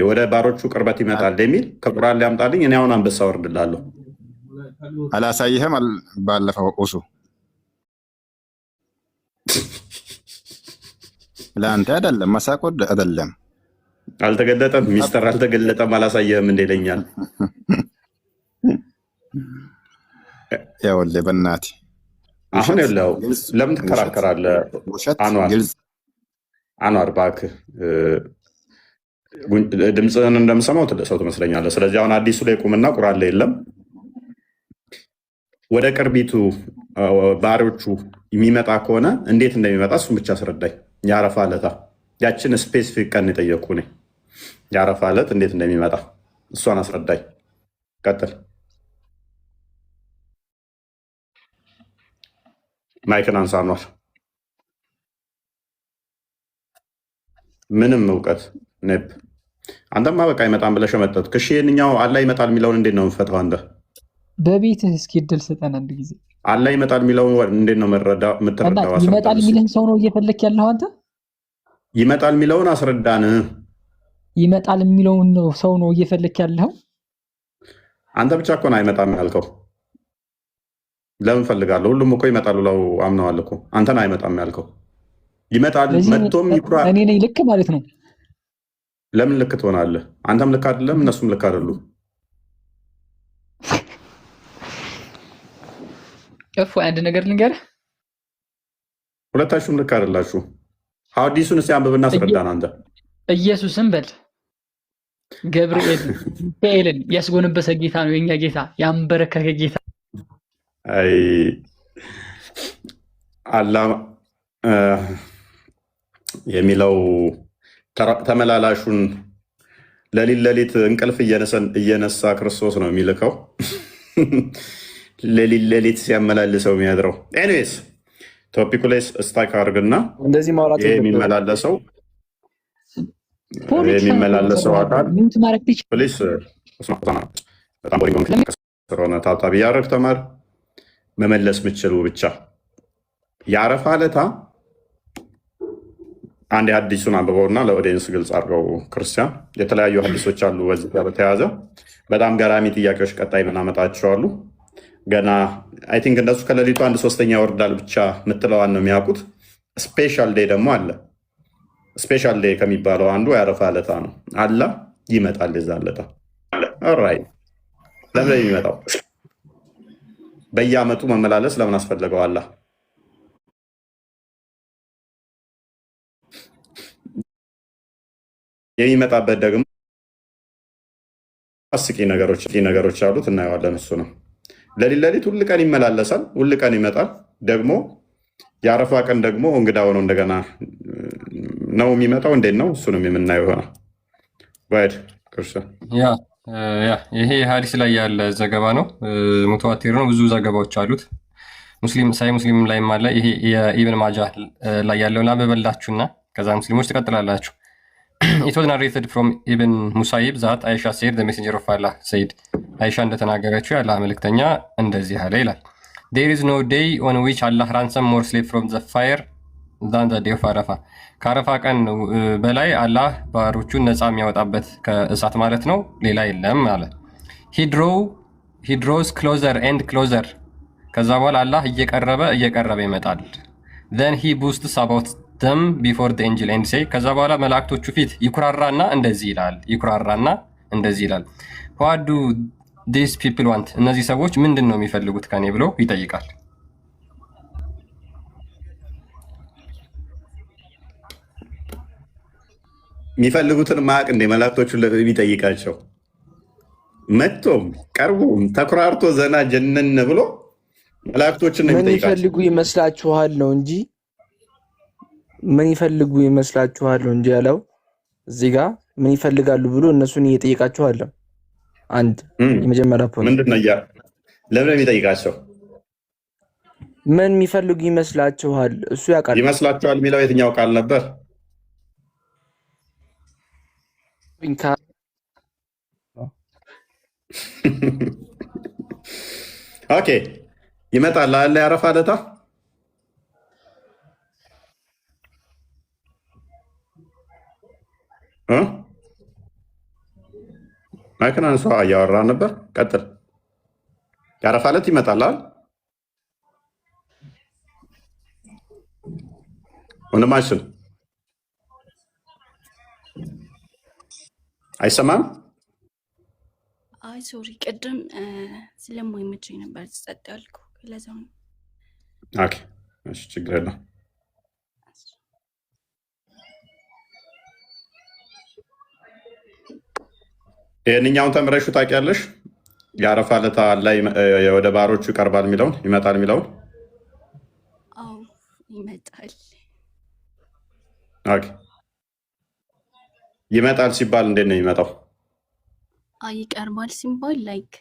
ወደ ባሮቹ ቅርበት ይመጣል የሚል ከቁርአን ላይ አምጣልኝ። እኔ አሁን አንበሳ አወርድልሃለሁ። አላሳይህም? ባለፈው ቁሱ ለአንተ አይደለም መሳቆድ አይደለም። አልተገለጠም፣ ሚስጥር አልተገለጠም። አላሳየህም እንደ ይለኛል። ይኸውልህ በእናትህ አሁን የለው ለምን ትከራከራለህ? አንዋር እባክህ ድምፅህን እንደምሰማው ሰው ትመስለኛለህ። ስለዚህ አሁን አዲሱ ላይ ቁምና ቁርአን ላይ የለም ወደ ቅርቢቱ ባሮቹ የሚመጣ ከሆነ እንዴት እንደሚመጣ እሱን ብቻ አስረዳኝ። የአረፋ ዕለት ያችን ስፔሲፊክ ቀን የጠየቅኩህ እኔ። የአረፋ ዕለት እንዴት እንደሚመጣ እሷን አስረዳኝ። ቀጥል። ማይክን አንሳ አንዋር። ምንም እውቀት ኔፕ አንተማ በቃ ይመጣን ብለሽ መጠጥ ክሽ ይህንኛው አላህ ይመጣል የሚለውን እንዴት ነው የምፈታው? አንተ በቤትህ እስኪ እድል ስጠን አንድ ጊዜ። አላህ ይመጣል የሚለውን እንዴት ነው የምትረዳው? ይመጣል የሚልህን ሰው ነው እየፈለክ ያለው አንተ። ይመጣል የሚለውን አስረዳን። ይመጣል የሚለውን ሰው ነው እየፈለክ ያለው አንተ ብቻ እኮ ነው አይመጣም ያልከው። ለምን ፈልጋለሁ? ሁሉም እኮ ይመጣል ብለው አምነዋል እኮ። አንተን አይመጣም ያልከው። ይመጣል መጥቶም ይኩራ። እኔ ነኝ ልክ ማለት ነው። ለምን ልክ ትሆናለህ? አንተም ልክ አይደለም፣ እነሱም ልክ አይደሉም። አንድ ነገር ልንገርህ፣ ሁለታችሁም ልክ አይደላችሁ። ሐዲሱን እስኪ አንብብና አስረዳን። አንተ ኢየሱስን በል ገብርኤል ሚካኤልን ያስጎነበሰ ጌታ ነው የኛ ጌታ፣ ያንበረከከ ጌታ። አይ አላህ የሚለው ተመላላሹን ሌሊት እንቅልፍ እየነሳ ክርስቶስ ነው የሚልከው። ሌሊት ሲያመላልሰው የሚያድረው። ኤኒዌይስ ቶፒኩ ላይ ስታክ አድርግና የሚመላለሰው አካል ፕሊስ በጣም ሆነ ታብታብ እያደረግ ተማር። መመለስ ምችሉ ብቻ የአረፋ ዕለት አንድ ሀዲሱን አንብበውና ለኦዲየንስ ግልጽ አድርገው። ክርስቲያን የተለያዩ ሀዲሶች አሉ በዚህ ጋር በተያያዘ በጣም ገራሚ ጥያቄዎች ቀጣይ ምናመጣቸው አሉ። ገና አይ ቲንክ እነሱ ከሌሊቱ 1/3 ይወርዳል ብቻ ምትለዋን ነው የሚያውቁት። ስፔሻል ዴይ ደግሞ አለ። ስፔሻል ዴይ ከሚባለው አንዱ የአረፋ ዕለት ነው። አላህ ይመጣል የዛ ዕለት። ኦራይት ለምን የሚመጣው? በየአመቱ መመላለስ ለምን አስፈለገው? አላህ የሚመጣበት ደግሞ አስቂ ነገሮች አሉት፣ እናየዋለን። እሱ ነው ሌሊት ሁል ቀን ይመላለሳል፣ ሁል ቀን ይመጣል። ደግሞ የአረፋ ቀን ደግሞ እንግዳ ሆኖ እንደገና ነው የሚመጣው። እንዴት ነው? እሱንም የምናየው ይሆናል። ይሄ ሀዲስ ላይ ያለ ዘገባ ነው። ሙተዋቲር ነው። ብዙ ዘገባዎች አሉት። ሙስሊም ላይም አለ። ይሄ የኢብን ማጃ ላይ ያለውን አንብበላችሁና ከዛ ሙስሊሞች ትቀጥላላችሁ። It was narrated from Ibn Musayyib that Aisha said the messenger of Allah said Aisha እንደተናገረችው ያለ መልእክተኛ እንደዚህ አለ ይላል። There is no day on which Allah ransom more slave from the fire than the day of Arafah. ከአረፋ ቀን በላይ አላህ ባሮቹን ነፃ የሚያወጣበት ከእሳት ማለት ነው ሌላ የለም አለ። He draws closer and closer. ከዛ በኋላ አላህ እየቀረበ ይመጣል። Then he boasts about them before the angel and say ከዛ በኋላ መላእክቶቹ ፊት ይኩራራና እንደዚህ ይላል። What do these people want? እነዚህ ሰዎች ምንድን ነው የሚፈልጉት ከኔ ብሎ ይጠይቃል። የሚፈልጉትን ማቅ እንደ መላእክቶቹን የሚጠይቃቸው መጥቶም ቀርቦም ተኩራርቶ ዘና ጀነን ብሎ መላእክቶችን ነው ምን የሚጠይቃቸው። ይፈልጉ ይመስላችኋል ነው እንጂ ምን ይፈልጉ ይመስላችኋል ነው እንጂ ያለው እዚህ ጋር ምን ይፈልጋሉ ብሎ እነሱን እየጠየቃቸው አለ። አንድ የመጀመሪያ ፖይንት ምንድን ነው? ለምን የሚጠይቃቸው? ምን የሚፈልጉ ይመስላችኋል? እሱ ያውቃል። ይመስላችኋል የሚለው የትኛው ቃል ነበር? ኦኬ ይመጣል አለ ያረፋ ለታ ማይክን አንሷ እያወራ ነበር። ቀጥል። ያረፋ ዕለት ይመጣል አይደል? ወንድማችን አይሰማም? አይ ሶሪ፣ ቅድም ስለማይመቸኝ ነበር ጸጥ ያልኩ፣ ለዛ ነው። ኦኬ እሺ፣ ችግር የለም። ይህንኛውን ተምረሹ ታውቂያለሽ? የአረፋ ዕለት ላይ ወደ ባሮቹ ይቀርባል የሚለውን ይመጣል የሚለውን። አዎ ይመጣል። ኦኬ ይመጣል ሲባል እንዴት ነው የሚመጣው? ይቀርባል ሲባል ላይክ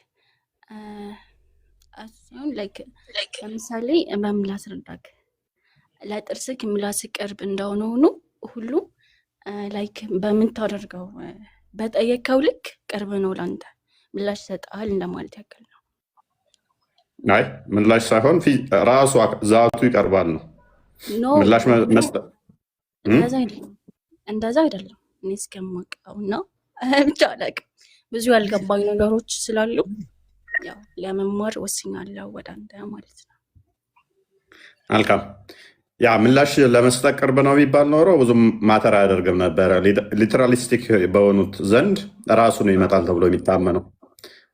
ለምሳሌ በምን ላስረዳክ? ለጥርስክ ምላስ ቅርብ እንደሆነ ሆኖ ሁሉ ላይክ በምን ታደርገው በጠየቀው ልክ ቅርብ ነው ላንተ ምላሽ ይሰጣል እንደማለት ያክል ነው። አይ ምላሽ ሳይሆን ራሱ ዛቱ ይቀርባል ነው ምላሽ መስጠት። እንደዛ አይደለም እኔ እስከማውቀው እና ብቻ አላውቅም፣ ብዙ ያልገባኝ ነገሮች ስላሉ ያው ለመማር ወስኛለሁ ወደ አንተ ማለት ነው። መልካም። ያ ምላሽ ለመስጠት ቅርብ ነው የሚባል ኖሮ ብዙም ማተር አያደርግም ነበረ። ሊትራሊስቲክ በሆኑት ዘንድ ራሱ ነው ይመጣል ተብሎ የሚታመነው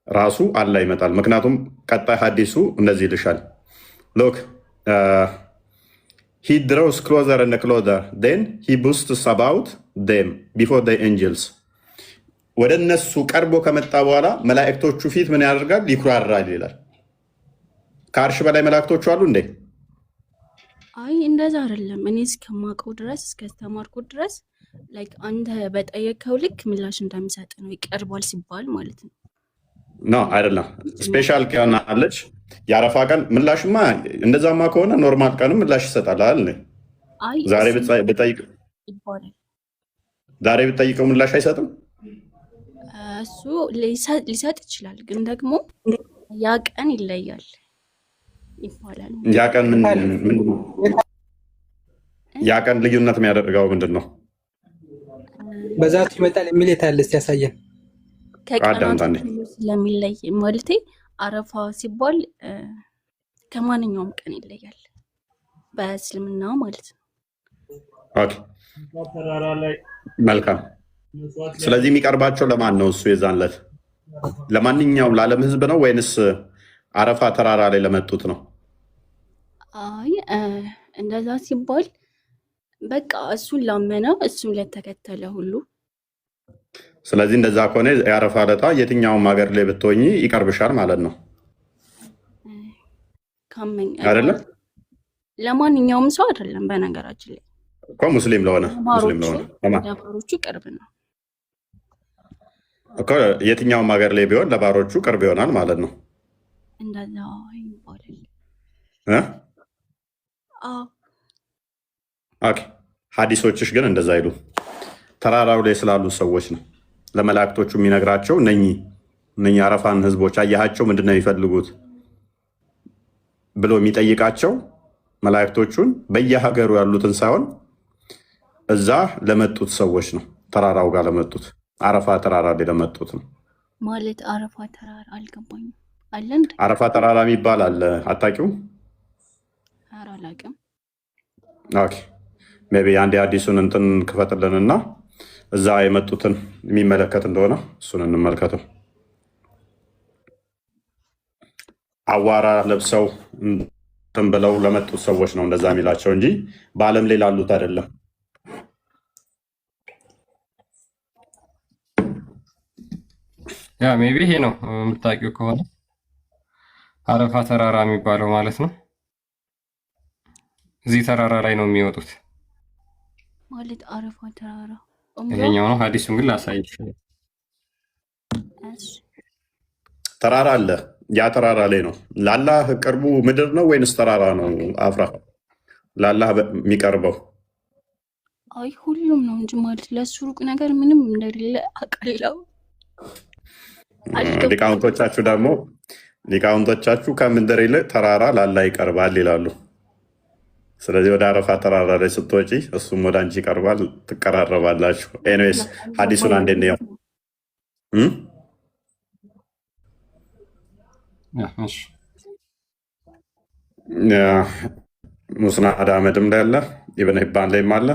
ራሱ አላ ይመጣል። ምክንያቱም ቀጣይ ሀዲሱ እንደዚህ ይልሻል። ሎክ he draws closer and closer then he boasts about them before the angels ወደ እነሱ ቀርቦ ከመጣ በኋላ መላእክቶቹ ፊት ምን ያደርጋል? ይኩራራል ይላል። ከአርሽ በላይ መላእክቶቹ አሉ እንዴ? አይ እንደዛ አይደለም። እኔ እስከማውቀው ድረስ እስከተማርኩት ድረስ ላይክ አንተ በጠየቀው ልክ ምላሽ እንደሚሰጥ ነው ይቀርባል ሲባል ማለት ነው። ኖ አይደለም። ስፔሻል ቀን አለች የአረፋ ቀን። ምላሽማ እንደዛማ ከሆነ ኖርማል ቀንም ምላሽ ይሰጣል አይደል? ዛሬ ብትጠይቀው ምላሽ አይሰጥም። እሱ ሊሰጥ ይችላል፣ ግን ደግሞ ያ ቀን ይለያል ይባላል። ያ ቀን ልዩነት የሚያደርገው ምንድን ነው? በዛቱ ይመጣል የሚል የታለ? እስኪ ያሳየን። ከቀናቱ ስለሚለይ ማለቴ አረፋ ሲባል ከማንኛውም ቀን ይለያል በእስልምና ማለት ነው። ኦኬ መልካም። ስለዚህ የሚቀርባቸው ለማን ነው? እሱ የዛን ዕለት ለማንኛውም ለዓለም ሕዝብ ነው ወይንስ አረፋ ተራራ ላይ ለመጡት ነው? አይ እንደዛ ሲባል በቃ እሱን ላመነ እሱን ለተከተለ ሁሉ። ስለዚህ እንደዛ ከሆነ የአረፋ ዕለት የትኛውም ሀገር ላይ ብትሆኚ ይቀርብሻል ማለት ነው አይደለም? ለማንኛውም ሰው አይደለም በነገራችን ላይ እኮ ሙስሊም ለሆነ ለባሮቹ ቅርብ ነው እኮ። የትኛውም ሀገር ላይ ቢሆን ለባሮቹ ቅርብ ይሆናል ማለት ነው። እንደዛ ይባላል። ኦኬ ሀዲሶችሽ ግን እንደዛ አይሉ። ተራራው ላይ ስላሉ ሰዎች ነው ለመላእክቶቹ የሚነግራቸው። እነኚህ አረፋን ህዝቦች አያሃቸው ምንድን ነው የሚፈልጉት ብሎ የሚጠይቃቸው መላእክቶቹን በየሀገሩ ያሉትን ሳይሆን እዛ ለመጡት ሰዎች ነው። ተራራው ጋር ለመጡት አረፋ ተራራ ላይ ለመጡት ነው ማለት። አረፋ ተራራ አልገባኝም። አለ እንዴ? አረፋ ተራራ የሚባል አለ፣ አታውቂውም? ኧረ አላውቅም። ኦኬ ሜይ ቢ አንዴ አዲሱን እንትን ክፈትልንና እዛ የመጡትን የሚመለከት እንደሆነ እሱን እንመልከተው። አዋራ ለብሰው እንትን ብለው ለመጡት ሰዎች ነው እንደዛ የሚላቸው እንጂ በዓለም ላይ ላሉት አይደለም። ያ ሜቢ ይሄ ነው የምታውቂው ከሆነ አረፋ ተራራ የሚባለው ማለት ነው። እዚህ ተራራ ላይ ነው የሚወጡት ማለት አረፋ ተራራ ይሄኛው ነው። ሀዲሱን ግን ላሳይሽ። ተራራ አለ። ያ ተራራ ላይ ነው። ለአላህ ቅርቡ ምድር ነው ወይንስ ተራራ ነው? አፍራ ለአላህ የሚቀርበው አይ ሁሉም ነው እንጂ ማለት ለሱ ሩቅ ነገር ምንም እንደሌለ አውቃለሁ። ሊቃውንቶቻችሁ ከምድር ይልቅ ተራራ ለአላህ ይቀርባል ይላሉ። ስለዚህ ወደ አረፋ ተራራ ላይ ስትወጪ እሱም ወደ አንቺ ይቀርባል፣ ትቀራረባላችሁ። ኤኒዌይስ ሀዲሱን አንዴ እንየው። ሙስናድ አህመድም ላይ አለ፣ ኢብን ሂባን ላይም አለ።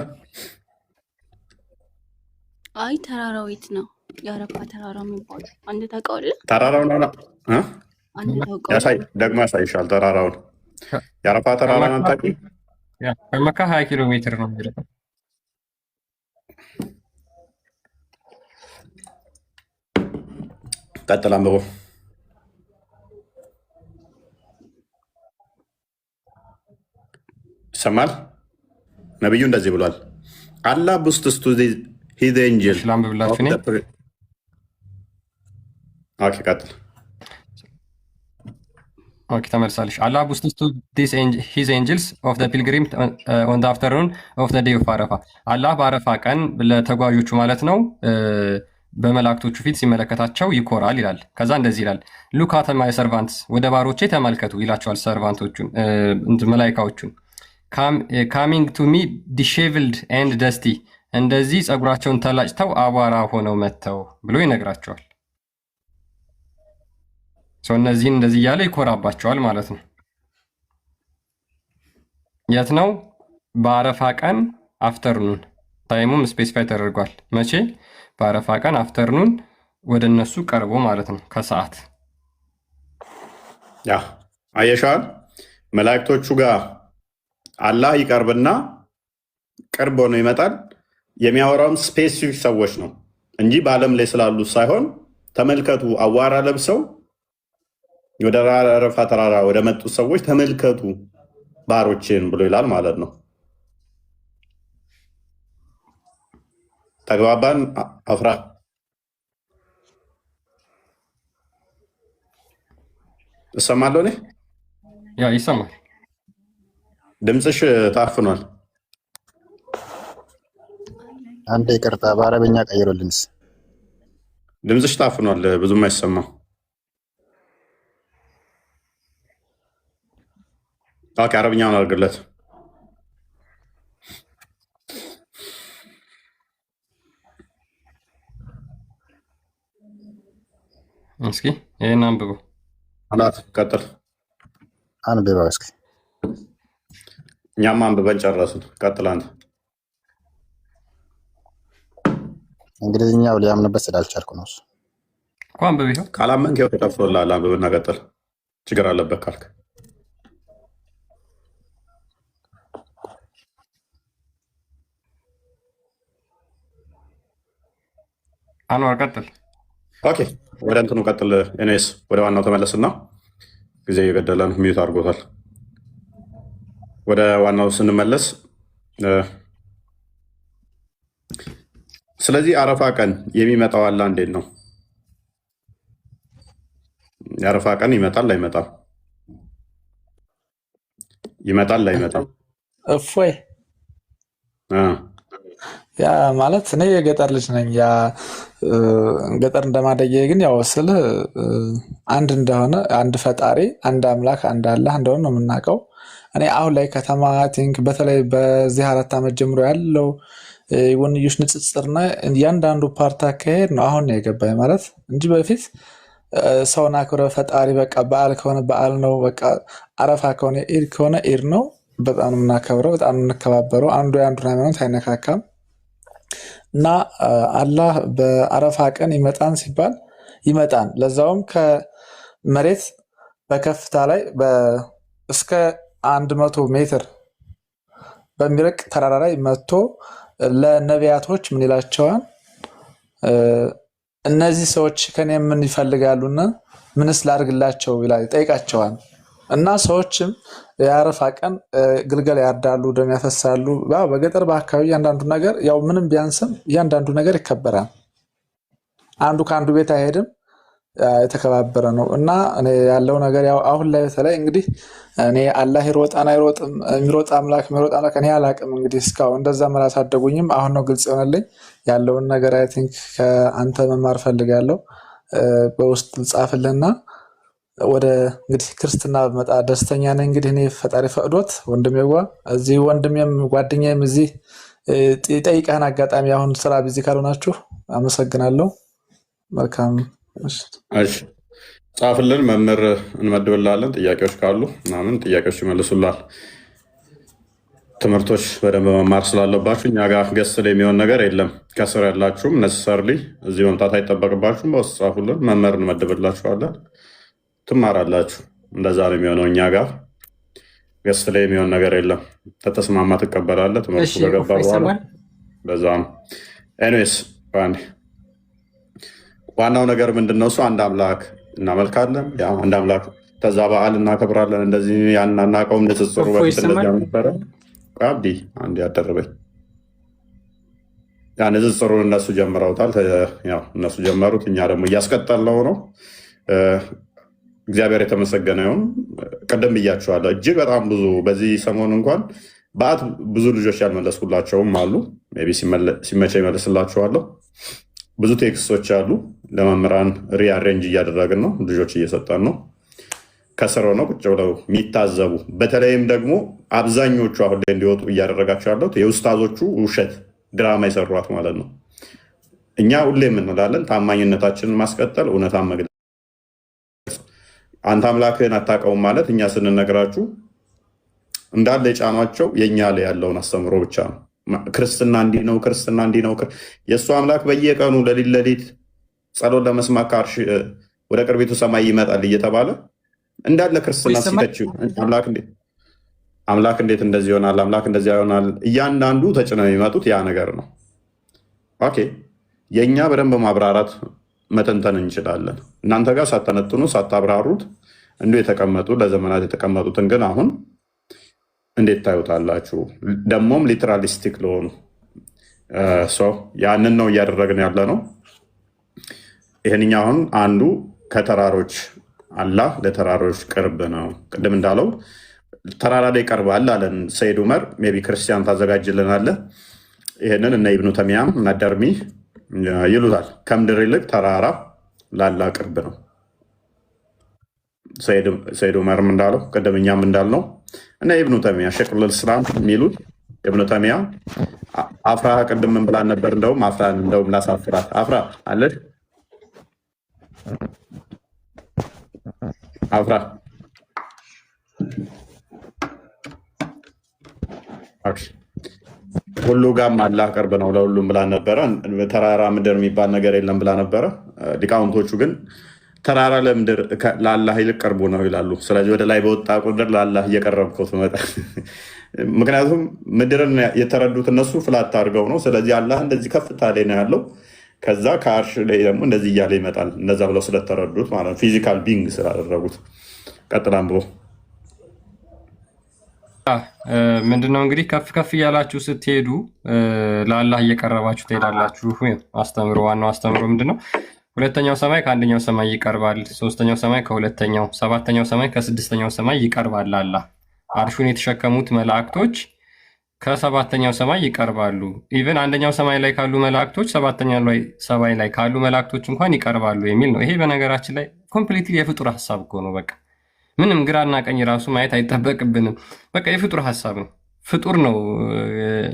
አይ ተራራው የት ነው? የአረፋ ተራራ የሚባለው አንድ ታውቀዋለህ? ተራራውን ደግሞ ያሳይሻል። ተራራውን የአረፋ ተራራ ናታቂ ከመካ 20 ኪሎ ሜትር ነው የሚለው። ቀጥል አንብቦ። ይሰማል። ነቢዩ እንደዚህ ብሏል። አላህ ቡስትስ ቱ ሂዝ ኤንጅል ቀጥል። ኦኬ ተመልሳለሽ። አላህ ቡስትስ ቱ ሂዝ ኤንጅልስ ኦፍ ዘ ፒልግሪም ኦን ዘ አፍተርኑን ኦፍ ዘ ዴይ ኦፍ አረፋ። አላህ በአረፋ ቀን ለተጓዦቹ ማለት ነው በመላእክቶቹ ፊት ሲመለከታቸው ይኮራል ይላል። ከዛ እንደዚህ ይላል፣ ሉክ አት ማይ ሰርቫንትስ፣ ወደ ባሮቼ ተመልከቱ ይላቸዋል ሰርቫንቶቹን መላይካዎቹን። ካሚንግ ቱ ሚ ዲሼቭልድ ኤንድ ደስቲ፣ እንደዚህ ፀጉራቸውን ተላጭተው አቧራ ሆነው መጥተው ብሎ ይነግራቸዋል። እነዚህን እንደዚህ እያለ ይኮራባቸዋል ማለት ነው። የት ነው? በአረፋ ቀን አፍተርኑን፣ ታይሙም ስፔሲፋይ ተደርጓል። መቼ? በአረፋ ቀን አፍተርኑን ወደ እነሱ ቀርቦ ማለት ነው ከሰዓት። ያ አየሻል። መላእክቶቹ ጋር አላህ ይቀርብና ቅርብ ሆኖ ይመጣል። የሚያወራውም ስፔሲፊክ ሰዎች ነው እንጂ በዓለም ላይ ስላሉ ሳይሆን፣ ተመልከቱ አዋራ ለብሰው ወደ አረፋ ተራራ ወደ መጡ ሰዎች ተመልከቱ ባሮችን ብሎ ይላል ማለት ነው። ተግባባን? አፍራ እሰማለሁ። እኔ ያ ይሰማል። ድምፅሽ ታፍኗል። አንድ ይቅርታ፣ በአረበኛ ቀይሮልንስ። ድምፅሽ ታፍኗል፣ ብዙም አይሰማም። ኦኬ፣ አረብኛውን አድርግለት። እስኪ ይሄን አንብበው። አላት ቀጥል። አንብበው እስኪ። እኛም አንብበን ጨረስን። ቀጥል አንተ። እንግሊዝኛው ሊያምንበት ስላልቻልኩ ነው። እሱ እኮ አንብብ። ይኸው ካላመንክ ይኸው ተከፍቶልሃል። አንብብና ቀጥል። ችግር አለበት ካልክ አንዋር ቀጥል። ኦኬ ወደ እንትኑ ቀጥል። ኤኔስ ወደ ዋናው ተመለስና ጊዜ እየገደለን ሚዩት አድርጎታል። ወደ ዋናው ስንመለስ ስለዚህ አረፋ ቀን የሚመጣው አላህ እንዴት ነው? የአረፋ ቀን ይመጣል አይመጣም? ይመጣል አይመጣም? እፎይ ያ ማለት እኔ የገጠር ልጅ ነኝ። ያ ገጠር እንደማደጌ ግን ያው ስል አንድ እንደሆነ አንድ ፈጣሪ አንድ አምላክ አንድ አላህ እንደሆነ ነው የምናውቀው። እኔ አሁን ላይ ከተማ ቲንክ በተለይ በዚህ 4 ዓመት ጀምሮ ያለው የጎንዮሽ ንጽጽርና እያንዳንዱ ፓርት አካሄድ ነው አሁን የገባኝ ማለት እንጂ በፊት ሰውን አክብረ ፈጣሪ በቃ በዓል ከሆነ በዓል ነው፣ በቃ አረፋ ከሆነ ኢድ ከሆነ ኢድ ነው። በጣም የምናከብረው በጣም የምንከባበረው፣ አንዱ የአንዱን ሃይማኖት አይነካካም። እና አላህ በአረፋ ቀን ይመጣን ሲባል ይመጣን፣ ለዛውም ከመሬት በከፍታ ላይ እስከ 100 ሜትር በሚርቅ ተራራ ላይ መጥቶ ለነቢያቶች ምን ይላቸዋል? እነዚህ ሰዎች ከኔ ምን ይፈልጋሉና ምንስ ላድርግላቸው ይላል ይጠይቃቸዋል። እና ሰዎችም የአረፋ ቀን ግልገል ያርዳሉ፣ ደም ያፈሳሉ። በገጠር በአካባቢ እያንዳንዱ ነገር ያው ምንም ቢያንስም እያንዳንዱ ነገር ይከበራል። አንዱ ከአንዱ ቤት አይሄድም፣ የተከባበረ ነው። እና እኔ ያለው ነገር ያው አሁን ላይ በተለይ እንግዲህ እኔ አላህ ይሮጣን አይሮጥም የሚሮጥ አምላክ እኔ አላቅም። እንግዲህ እስካሁን እንደዛ አላሳደጉኝም። አሁን ነው ግልጽ የሆነልኝ ያለውን ነገር። አይ ቲንክ ከአንተ መማር ፈልጋለሁ። በውስጥ ጻፍልና ወደ እንግዲህ ክርስትና በመጣ ደስተኛ ነኝ። እንግዲህ እኔ ፈጣሪ ፈቅዶት ወንድሜዋ እዚህ ወንድሜም ጓደኛዬም እዚህ ጠይቀህን አጋጣሚ አሁን ስራ ቢዚ ካልሆናችሁ አመሰግናለሁ። መልካም እሺ፣ ጻፍልን፣ መምህር እንመድብላለን። ጥያቄዎች ካሉ ምናምን ጥያቄዎች ይመልሱላል። ትምህርቶች በደንብ መማር ስላለባችሁ እኛ ጋር ገስ ላይ የሚሆን ነገር የለም። ከስር ያላችሁም ነሰሰርሊ እዚህ መምጣት አይጠበቅባችሁም። በውስጥ ጻፉልን፣ መምህር እንመድብላችኋለን፣ ትማራላችሁ። እንደዛ ነው የሚሆነው። እኛ ጋር ገስ ላይ የሚሆን ነገር የለም። ተተስማማ ትቀበላለህ። ትምህርቱ ከገባ በኋላ በዛ ነው። ኤኒዌይስ ዋናው ነገር ምንድነው? እሱ አንድ አምላክ እናመልካለን። አንድ አምላክ ከዛ በዓል እናከብራለን። እንደዚህ ያን አናውቀውም። ንጽጽሩ በፊት እንደዚያ ነበረ። አብዲ አንድ ያደረበኝ ያ ንጽጽሩን እነሱ ጀምረውታል። ያው እነሱ ጀመሩት፣ እኛ ደግሞ እያስቀጠልነው ነው። እግዚአብሔር የተመሰገነ ይሁን። ቅድም ብያችኋለሁ፣ እጅግ በጣም ብዙ በዚህ ሰሞን እንኳን በዓት ብዙ ልጆች ያልመለስኩላቸውም አሉ። ሜይ ቢ ሲመቸ ይመልስላችኋለሁ። ብዙ ቴክስቶች አሉ። ለመምህራን ሪአሬንጅ እያደረግን ነው። ልጆች እየሰጠን ነው። ከስር ሆነው ቁጭ ብለው የሚታዘቡ በተለይም ደግሞ አብዛኞቹ አሁን ላይ እንዲወጡ እያደረጋቸው ያለው የኡስታዞቹ ውሸት ድራማ የሰሯት ማለት ነው። እኛ ሁሌ የምንላለን ታማኝነታችንን ማስቀጠል፣ እውነታን መግለጽ። አንተ አምላክህን አታውቀውም ማለት እኛ ስንነግራችሁ እንዳለ የጫኗቸው የእኛ ላይ ያለውን አስተምሮ ብቻ ነው። ክርስትና እንዲህ ነው፣ ክርስትና እንዲህ ነው። የእሱ አምላክ በየቀኑ ለሊት ጸሎት ለመስማት ከአርሽ ወደ ቅርቢቱ ሰማይ ይመጣል እየተባለ እንዳለ ክርስትና ሲተች አምላክ እንዴት እንደዚህ ይሆናል፣ አምላክ እንደዚህ ይሆናል። እያንዳንዱ ተጭነው የሚመጡት ያ ነገር ነው። ኦኬ፣ የእኛ በደንብ ማብራራት መተንተን እንችላለን። እናንተ ጋር ሳተነትኑ ሳታብራሩት እንዲሁ የተቀመጡ ለዘመናት የተቀመጡትን ግን አሁን እንዴት ታዩታላችሁ? ደግሞም ሊትራሊስቲክ ለሆኑ ያንን ነው እያደረግን ያለ ነው። ይህንኛ አሁን አንዱ ከተራሮች አላህ ለተራሮች ቅርብ ነው። ቅድም እንዳለው ተራራ ላይ ይቀርባል አለን ሰይድ ዑመር። ሜይ ቢ ክርስቲያን ታዘጋጅልናለህ። ይህንን እነ ኢብኑ ተሚያም እና ደርሚ ይሉታል። ከምድር ይልቅ ተራራ ለአላህ ቅርብ ነው። ሰይድ ዑመርም እንዳለው ቅድም እኛም እንዳልነው እና ኢብኑ ተሚያ ሼኹል ኢስላም የሚሉት ኢብኑ ተሚያ አፍራ ቅድም ምን ብላን ነበር? እንደውም አፍራን እንደውም ላሳፍራት አፍራ አለች አፍራ ሁሉ ጋም አላህ ቅርብ ነው ለሁሉም ብላ ነበረ። ተራራ ምድር የሚባል ነገር የለም ብላ ነበረ። ሊቃውንቶቹ ግን ተራራ ለምድር ለአላህ ይልቅ ቅርቡ ነው ይላሉ። ስለዚህ ወደ ላይ በወጣ ቁጥር ለአላህ እየቀረብከው ትመጣ። ምክንያቱም ምድርን የተረዱት እነሱ ፍላት አድርገው ነው። ስለዚህ አላህ እንደዚህ ከፍታ ላይ ነው ያለው። ከዛ ከአርሽ ላይ ደግሞ እንደዚህ እያለ ይመጣል። እነዛ ብለው ስለተረዱት ማለት ነው፣ ፊዚካል ቢንግ ስላደረጉት። ቀጥላም ብሎ ምንድነው እንግዲህ ከፍ ከፍ እያላችሁ ስትሄዱ ለአላህ እየቀረባችሁ ትሄዳላችሁ። አስተምሮ ዋናው አስተምሮ ምንድነው? ሁለተኛው ሰማይ ከአንደኛው ሰማይ ይቀርባል፣ ሶስተኛው ሰማይ ከሁለተኛው፣ ሰባተኛው ሰማይ ከስድስተኛው ሰማይ ይቀርባል። አላህ አርሹን የተሸከሙት መላእክቶች ከሰባተኛው ሰማይ ይቀርባሉ። ኢቨን አንደኛው ሰማይ ላይ ካሉ መላእክቶች ሰባተኛው ሰማይ ላይ ካሉ መላእክቶች እንኳን ይቀርባሉ የሚል ነው። ይሄ በነገራችን ላይ ኮምፕሊትሊ የፍጡር ሀሳብ እኮ ነው። በቃ ምንም ግራና ቀኝ ራሱ ማየት አይጠበቅብንም። በቃ የፍጡር ሀሳብ ነው። ፍጡር ነው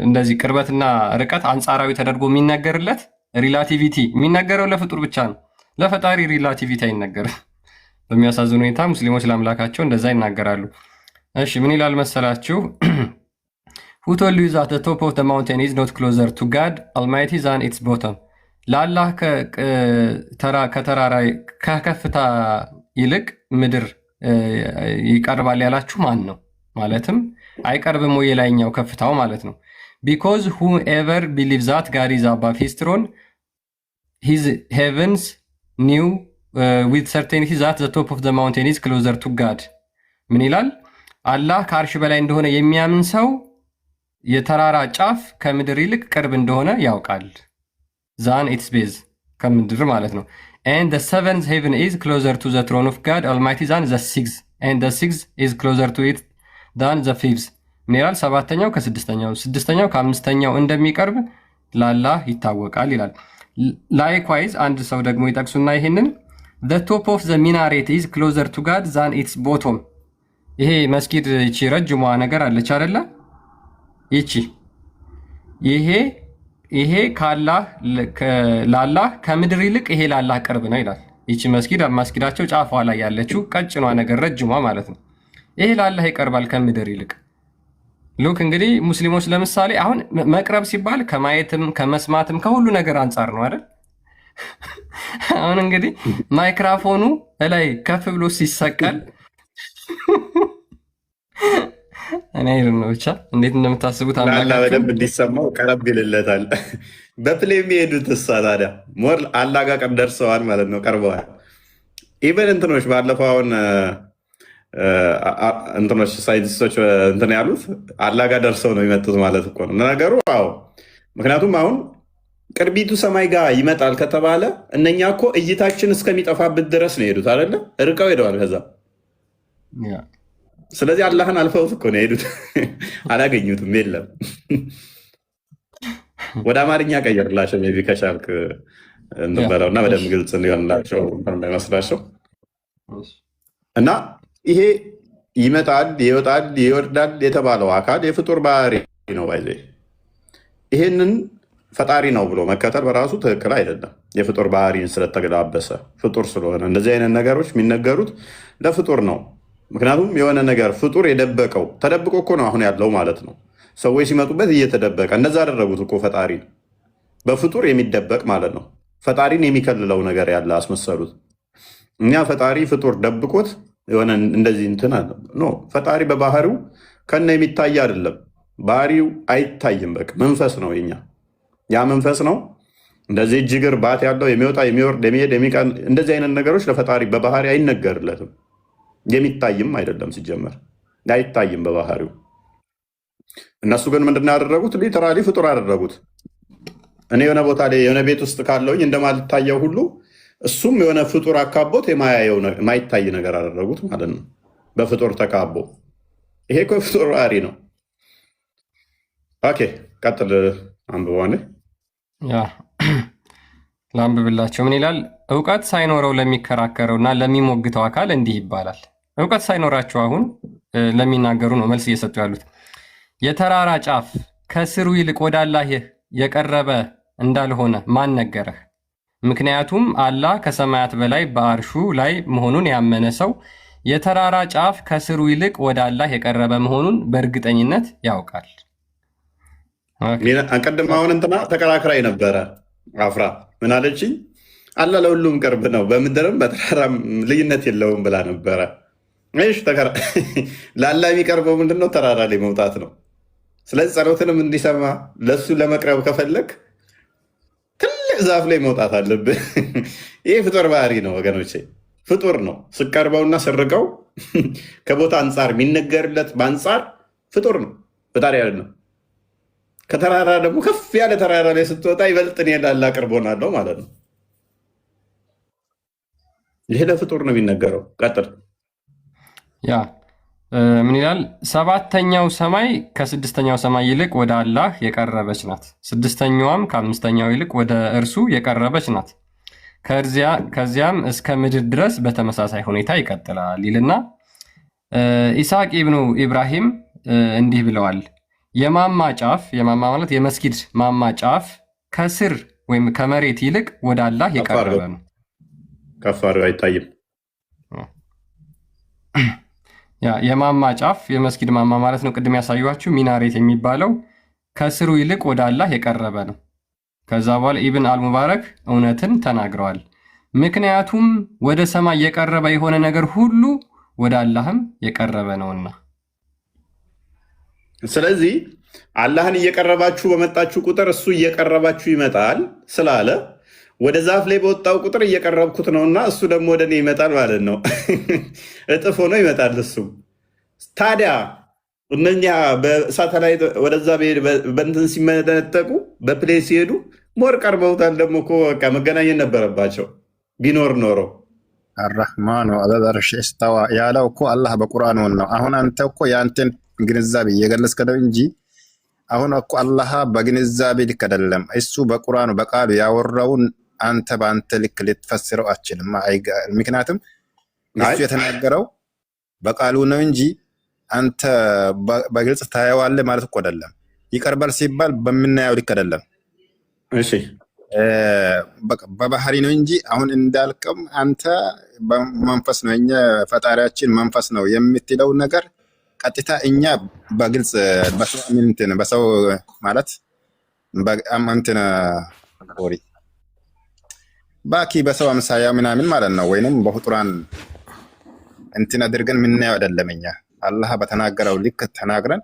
እንደዚህ ቅርበትና ርቀት አንጻራዊ ተደርጎ የሚነገርለት። ሪላቲቪቲ የሚነገረው ለፍጡር ብቻ ነው። ለፈጣሪ ሪላቲቪቲ አይነገርም። በሚያሳዝን ሁኔታ ሙስሊሞች ለአምላካቸው እንደዛ ይናገራሉ። እሺ ምን ይላል መሰላችሁ? Who told you that the top of the mountain is not closer to God Almighty than its bottom? ለአላህ ከተራራ ከከፍታ ይልቅ ምድር ይቀርባል ያላችሁ ማን ነው? ማለትም አይቀርብም ወይ የላይኛው ከፍታው ማለት ነው። Because whoever believes that God is above his throne his heavens knew with certainty that the top of the mountain is closer to God ምን ይላል? አላህ ከአርሽ በላይ እንደሆነ የሚያምን ሰው የተራራ ጫፍ ከምድር ይልቅ ቅርብ እንደሆነ ያውቃል። ዛን ኢትስ ቤዝ ከምድር ማለት ነው። and the seventh heaven is closer to the throne of God Almighty than the sixth and the sixth is closer to it than the fifth ምን ይላል? ሰባተኛው ከስድስተኛው ስድስተኛው ከአምስተኛው እንደሚቀርብ ለአላህ ይታወቃል ይላል። ላይክዋይዝ አንድ ሰው ደግሞ ይጠቅሱና ይሄንን the top of the minaret is closer to God than its bottom ይሄ መስጊድ እቺ ረጅሟ ነገር አለች አይደለ? ይሄ ለአላህ ከምድር ይልቅ ይሄ ለአላህ ቅርብ ነው ይላል። ይቺ መስጊዳቸው ጫፏ ላይ ያለችው ቀጭኗ ነገር ረጅሟ ማለት ነው። ይሄ ለአላህ ይቀርባል ከምድር ይልቅ። ሉክ እንግዲህ ሙስሊሞች ለምሳሌ አሁን መቅረብ ሲባል ከማየትም ከመስማትም ከሁሉ ነገር አንጻር ነው አይደል? አሁን እንግዲህ ማይክራፎኑ ላይ ከፍ ብሎ ሲሰቀል እኔ ነው ብቻ እንዴት እንደምታስቡት አላህ በደንብ እንዲሰማው ቀረብ ይልለታል። በፕሌይ የሚሄዱት እሳ ታዲያ ሞር አላህ ጋር ደርሰዋል ማለት ነው፣ ቀርበዋል። ኢቨን እንትኖች ባለፈው አሁን እንትኖች ሳይንቲስቶች እንትን ያሉት አላህ ጋር ደርሰው ነው የመጡት ማለት እኮ ነው ነገሩ። አዎ ምክንያቱም አሁን ቅርቢቱ ሰማይ ጋር ይመጣል ከተባለ እነኛ እኮ እይታችን እስከሚጠፋበት ድረስ ነው የሄዱት አይደለ? ርቀው ሄደዋል ከዛ። ስለዚህ አላህን አልፈውት እኮ ነው የሄዱት፣ አላገኙትም። የለም ወደ አማርኛ ቀየርላቸው ሜይ ቢ ከቻልክ እንበለው እና በደንብ ግልጽ እንዲሆንላቸው እንዳይመስላቸው። እና ይሄ ይመጣል ይወጣል ይወርዳል የተባለው አካል የፍጡር ባህሪ ነው። ባይዘ ይሄንን ፈጣሪ ነው ብሎ መከተል በራሱ ትክክል አይደለም። የፍጡር ባህሪን ስለተገላበሰ ፍጡር ስለሆነ እንደዚህ አይነት ነገሮች የሚነገሩት ለፍጡር ነው። ምክንያቱም የሆነ ነገር ፍጡር የደበቀው ተደብቆ እኮ ነው አሁን ያለው ማለት ነው። ሰዎች ሲመጡበት እየተደበቀ እንደዛ አደረጉት እኮ ፈጣሪ በፍጡር የሚደበቅ ማለት ነው። ፈጣሪን የሚከልለው ነገር ያለ አስመሰሉት። እኛ ፈጣሪ ፍጡር ደብቆት የሆነ እንደዚህ እንትን አለ ኖ። ፈጣሪ በባህሪው ከነ የሚታይ አይደለም። ባህሪው አይታይም። በቃ መንፈስ ነው የኛ ያ መንፈስ ነው። እንደዚህ እጅግር ባት ያለው የሚወጣ የሚወርድ የሚሄድ የሚቀን እንደዚህ አይነት ነገሮች ለፈጣሪ በባህሪ አይነገርለትም። የሚታይም አይደለም ሲጀመር አይታይም በባህሪው። እነሱ ግን ምንድን ያደረጉት? ሊተራሊ ፍጡር አደረጉት። እኔ የሆነ ቦታ ላይ የሆነ ቤት ውስጥ ካለውኝ እንደማልታየው ሁሉ እሱም የሆነ ፍጡር አካቦት የማይታይ ነገር አደረጉት ማለት ነው። በፍጡር ተካቦ ይሄ እኮ ፍጡር ባህሪ ነው። ኦኬ ቀጥል አንብቧኔ ላንብብላቸው። ምን ይላል? እውቀት ሳይኖረው ለሚከራከረው እና ለሚሞግተው አካል እንዲህ ይባላል። እውቀት ሳይኖራቸው አሁን ለሚናገሩ ነው መልስ እየሰጡ ያሉት። የተራራ ጫፍ ከስሩ ይልቅ ወደ አላህ የቀረበ እንዳልሆነ ማን ነገረህ? ምክንያቱም አላህ ከሰማያት በላይ በአርሹ ላይ መሆኑን ያመነ ሰው የተራራ ጫፍ ከስሩ ይልቅ ወደ አላህ የቀረበ መሆኑን በእርግጠኝነት ያውቃል። አንቀድም አሁን እንትና ተከራክራይ ነበረ አፍራ ምን አለችኝ? አላህ ለሁሉም ቅርብ ነው፣ በምድርም በተራራም ልዩነት የለውም ብላ ነበረ። ለአላህ የሚቀርበው ምንድነው? ተራራ ላይ መውጣት ነው። ስለዚህ ጸሎትንም እንዲሰማ ለሱ ለመቅረብ ከፈለግ ትልቅ ዛፍ ላይ መውጣት አለብህ። ይህ ፍጡር ባህሪ ነው ወገኖቼ፣ ፍጡር ነው። ስቀርበውና ስርቀው ከቦታ አንጻር የሚነገርለት በአንጻር ፍጡር ነው፣ ፈጣሪ ያለ ነው። ከተራራ ደግሞ ከፍ ያለ ተራራ ላይ ስትወጣ ይበልጥ እኔ ላላ ቅርቦናለሁ ማለት ነው። ይሄ ለፍጡር ነው የሚነገረው። ቀጥል። ያ ምን ይላል? ሰባተኛው ሰማይ ከስድስተኛው ሰማይ ይልቅ ወደ አላህ የቀረበች ናት። ስድስተኛዋም ከአምስተኛው ይልቅ ወደ እርሱ የቀረበች ናት። ከዚያም እስከ ምድር ድረስ በተመሳሳይ ሁኔታ ይቀጥላል ይልና ኢስሐቅ ኢብኑ ኢብራሂም እንዲህ ብለዋል። የማማ ጫፍ፣ የማማ ማለት የመስጊድ ማማ ጫፍ ከስር ወይም ከመሬት ይልቅ ወደ አላህ የቀረበ ነው። ከፍ አድርጎ አይታይም። የማማ ጫፍ የመስጊድ ማማ ማለት ነው። ቅድም ያሳዩችሁ ሚናሬት የሚባለው ከስሩ ይልቅ ወደ አላህ የቀረበ ነው። ከዛ በኋላ ኢብን አልሙባረክ እውነትን ተናግረዋል። ምክንያቱም ወደ ሰማይ የቀረበ የሆነ ነገር ሁሉ ወደ አላህም የቀረበ ነውና። ስለዚህ አላህን እየቀረባችሁ በመጣችሁ ቁጥር እሱ እየቀረባችሁ ይመጣል ስላለ ወደ ዛፍ ላይ በወጣው ቁጥር እየቀረብኩት ነው እና እሱ ደግሞ ወደ እኔ ይመጣል ማለት ነው። እጥፍ ሆኖ ይመጣል እሱ። ታዲያ እነኛ በሳተላይት ወደዛ በእንትን ሲመነጠቁ በፕሌይ ሲሄዱ ሞር ቀርበውታል። ደግሞ እኮ በቃ መገናኘት ነበረባቸው ቢኖር ኖሮ። አራህማኑ ዐለል ዐርሺ እስተዋ ያለው እኮ አላህ በቁርአኑ ነው። አሁን አንተ እኮ የአንተን ግንዛቤ እየገለጽክ ነው እንጂ አሁን እኮ አላህ በግንዛቤ ልክ አይደለም። እሱ በቁርአኑ በቃሉ ያወራውን አንተ በአንተ ልክ ልትፈስረው አችልም። ምክንያቱም እሱ የተናገረው በቃሉ ነው እንጂ አንተ በግልጽ ታየዋለህ ማለት እኮ አይደለም። ይቀርባል ሲባል በምናየው ልክ አይደለም። እሺ በባህሪ ነው እንጂ አሁን እንዳልከም አንተ በመንፈስ ነው እኛ ፈጣሪያችን መንፈስ ነው የምትለው ነገር ቀጥታ እኛ በግልጽ በሰው ማለት በአማንተና ወሪ ባኪ በሰው አምሳያ ምናምን ማለት ነው። ወይንም በፍጡራን እንትን አድርገን ምናየው አይደለም። እኛ አላህ በተናገረው ልክ ተናግረን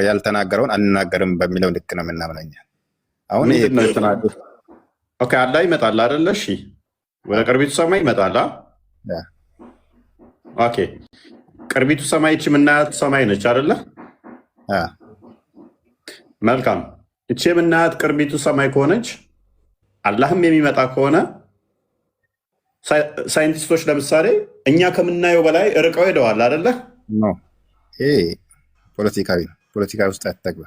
ያልተናገረውን አንናገርም በሚለው ልክ ነው የምናምነው እኛ። አሁን ይሄ ኦኬ አላህ ይመጣል አይደለ? እሺ ወደ ቅርቢቱ ሰማይ ይመጣል። ኦኬ ቅርቢቱ ሰማይ እቺ የምናያት ሰማይ ነች አይደለ? መልካም። እቺ የምናያት ቅርቢቱ ሰማይ ከሆነች አላህም የሚመጣ ከሆነ ሳይንቲስቶች ለምሳሌ እኛ ከምናየው በላይ ርቀው ሄደዋል አይደለ? ይሄ ፖለቲካዊ ነው። ፖለቲካ ውስጥ አትግባ።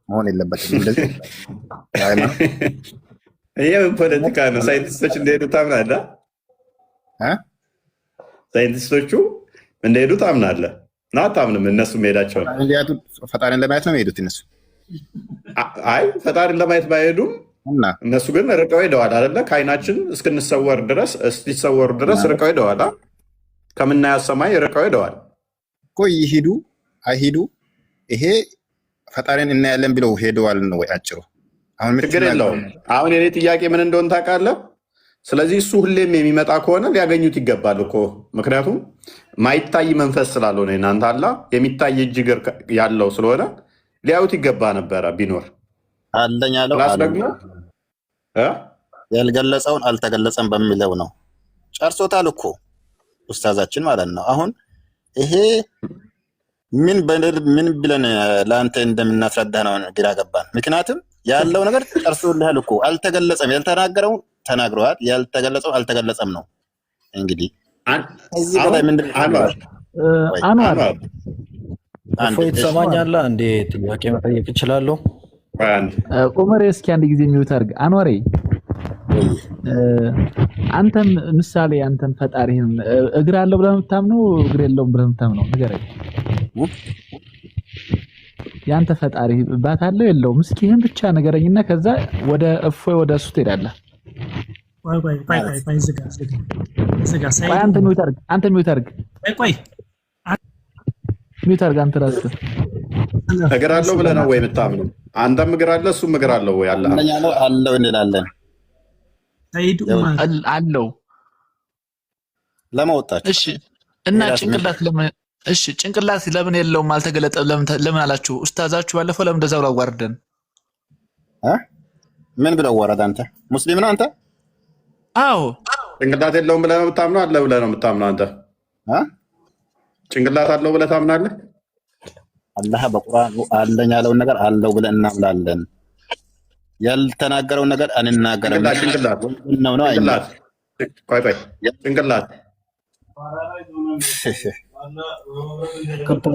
መሆን የለበትም እንደዚህ። ይሄ ፖለቲካ ነው። ሳይንቲስቶች እንደሄዱ ታምናለህ? ሳይንቲስቶቹ እንደሄዱ ታምናለህ? ና አታምንም? እነሱ መሄዳቸው ነው ፈጣሪን ለማየት ነው የሚሄዱት እነሱ። አይ ፈጣሪን ለማየት ባይሄዱም እነሱ ግን ርቀው ሄደዋል አይደለ? ከአይናችን እስክንሰወር ድረስ እስኪሰወሩ ድረስ ርቀው ሄደዋል። ከምናያት ሰማይ ርቀው ሄደዋል እኮ። ይሄዱ አይሄዱ ይሄ ፈጣሪን እናያለን ብለው ሄደዋል ነው ወይ? አጭሩ አሁን ችግር የለውም። አሁን የኔ ጥያቄ ምን እንደሆነ ታውቃለህ? ስለዚህ እሱ ሁሌም የሚመጣ ከሆነ ሊያገኙት ይገባል እኮ። ምክንያቱም ማይታይ መንፈስ ስላልሆነ እናንተ አላ የሚታይ እጅ እግር ያለው ስለሆነ ሊያዩት ይገባ ነበረ ቢኖር አለኝ ያለው ደግሞ ያልገለጸውን አልተገለጸም በሚለው ነው። ጨርሶታል እኮ ኡስታዛችን ማለት ነው። አሁን ይሄ ምን ብለን ለአንተ እንደምናስረዳ ነው ግራ ገባን። ምክንያቱም ያለው ነገር ጨርሶልሃል እኮ አልተገለጸም። ያልተናገረው ተናግረዋል፣ ያልተገለጸው አልተገለጸም ነው። እንግዲህ እዚህ በላይ ምንድን አንዋር እፎይ ትሰማኛለህ? እንዴ ጥያቄ መጠየቅ እችላለሁ? ኡመር እስኪ አንድ ጊዜ የሚውት አድርግ። አንዋሬ አንተም ምሳሌ አንተም ፈጣሪህን እግር አለው ብለህ የምታምነው እግር የለውም ብለህ የምታምነው ንገረኝ። ያንተ ፈጣሪ ባት አለው የለውም? እስኪ ይሄን ብቻ ንገረኝና ከዛ ወደ እፎይ ወደ እሱ ትሄዳለህ። አንተ ሚውት አድርግ። ሚውት አድርግ አንተ ራስህ። እግር አለው ብለህ ነው ወይ የምታምነው? አንተም እግር አለ እሱም እግር አለው ወይ? አለው እንላለን። አለው ለማውጣት። እሺ እና ጭንቅላት ለምን? እሺ ጭንቅላት ለምን የለውም አልተገለጠም ለምን አላችሁ? ኡስታዛችሁ ባለፈው ለምን እንደዛ ብሎ አዋርደን? ምን ብለው አዋረደ? አንተ ሙስሊም ነው አንተ? አዎ ጭንቅላት የለውም ብለህ ነው የምታምነው? አለ ብለህ ነው የምታምነው አንተ? ጭንቅላት አለው ብለህ ታምናለህ? አላህ በቁርአኑ አለኝ ያለውን ነገር አለው ብለን እናምናለን። ያልተናገረውን ነገር አንናገርም። ጭንቅላት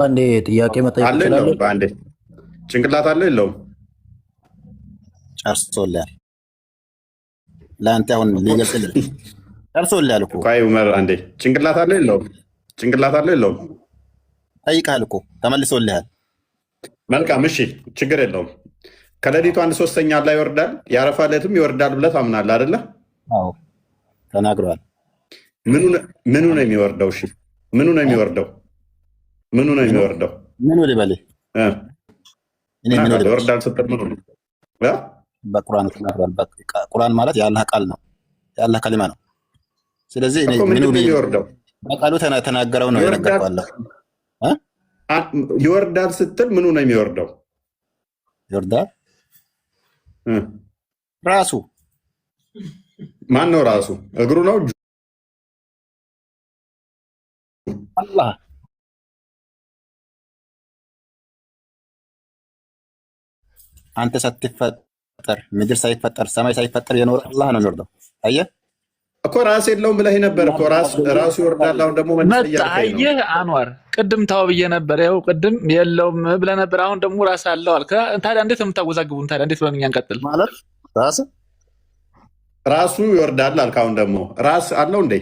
አንዴ ጥያቄ መጠየቅ እችላለሁ? በአንዴ ጭንቅላት አለው የለውም? ጨርሶልሃል። ለአንተ አሁን ሊገልጽልህ ጨርሶልሃል እኮ። ቆይ ዑመር አንዴ ጭንቅላት አለው የለውም? ጭንቅላት አለው የለውም? ጠይቀሃል እኮ ተመልሶልሃል። መልካም እሺ፣ ችግር የለውም። ከሌሊቱ 1/3 አላህ ይወርዳል፣ የአረፋ ዕለትም ይወርዳል ብለህ ታምናለህ አይደለ? አዎ ተናግረዋል። ምኑ ነው የሚወርደው? እሺ ምኑ ነው የሚወርደው? ምኑ ነው የሚወርደው? ምኑ ልበልህ? ይወርዳል ስትል ምኑ ነው? በቁርአን ተናግረዋል። ቁርአን ማለት የአላህ ቃል ነው፣ የአላህ ከሊማ ነው። ስለዚህ ምኑ የሚወርደው በቃሉ ተናገረው ነው የነገርኳለሁ። ይወርዳል ስትል ምኑ ነው የሚወርደው? ይወርዳል ራሱ ማን ነው ራሱ? እግሩ ነው አላህ አንተ ሳትፈጠር ምድር ሳይፈጠር ሰማይ ሳይፈጠር የኖረ አላህ ነው የሚወርደው። አየህ እኮ ራስ የለውም ብለህ ነበር እኮ ራሱ ይወርዳል። አሁን ደግሞ መጣ። አየህ አንዋር ቅድም ታው ብዬ ነበር። ያው ቅድም የለውም ብለህ ነበር። አሁን ደግሞ ራስ አለው አልክ። ታዲያ እንዴት ነው የምታወዛግቡን? ታዲያ እንዴት ብለን እኛ እንቀጥል ማለት ራሱ ይወርዳል አልክ። አሁን ደግሞ ራስ አለው እንዴ?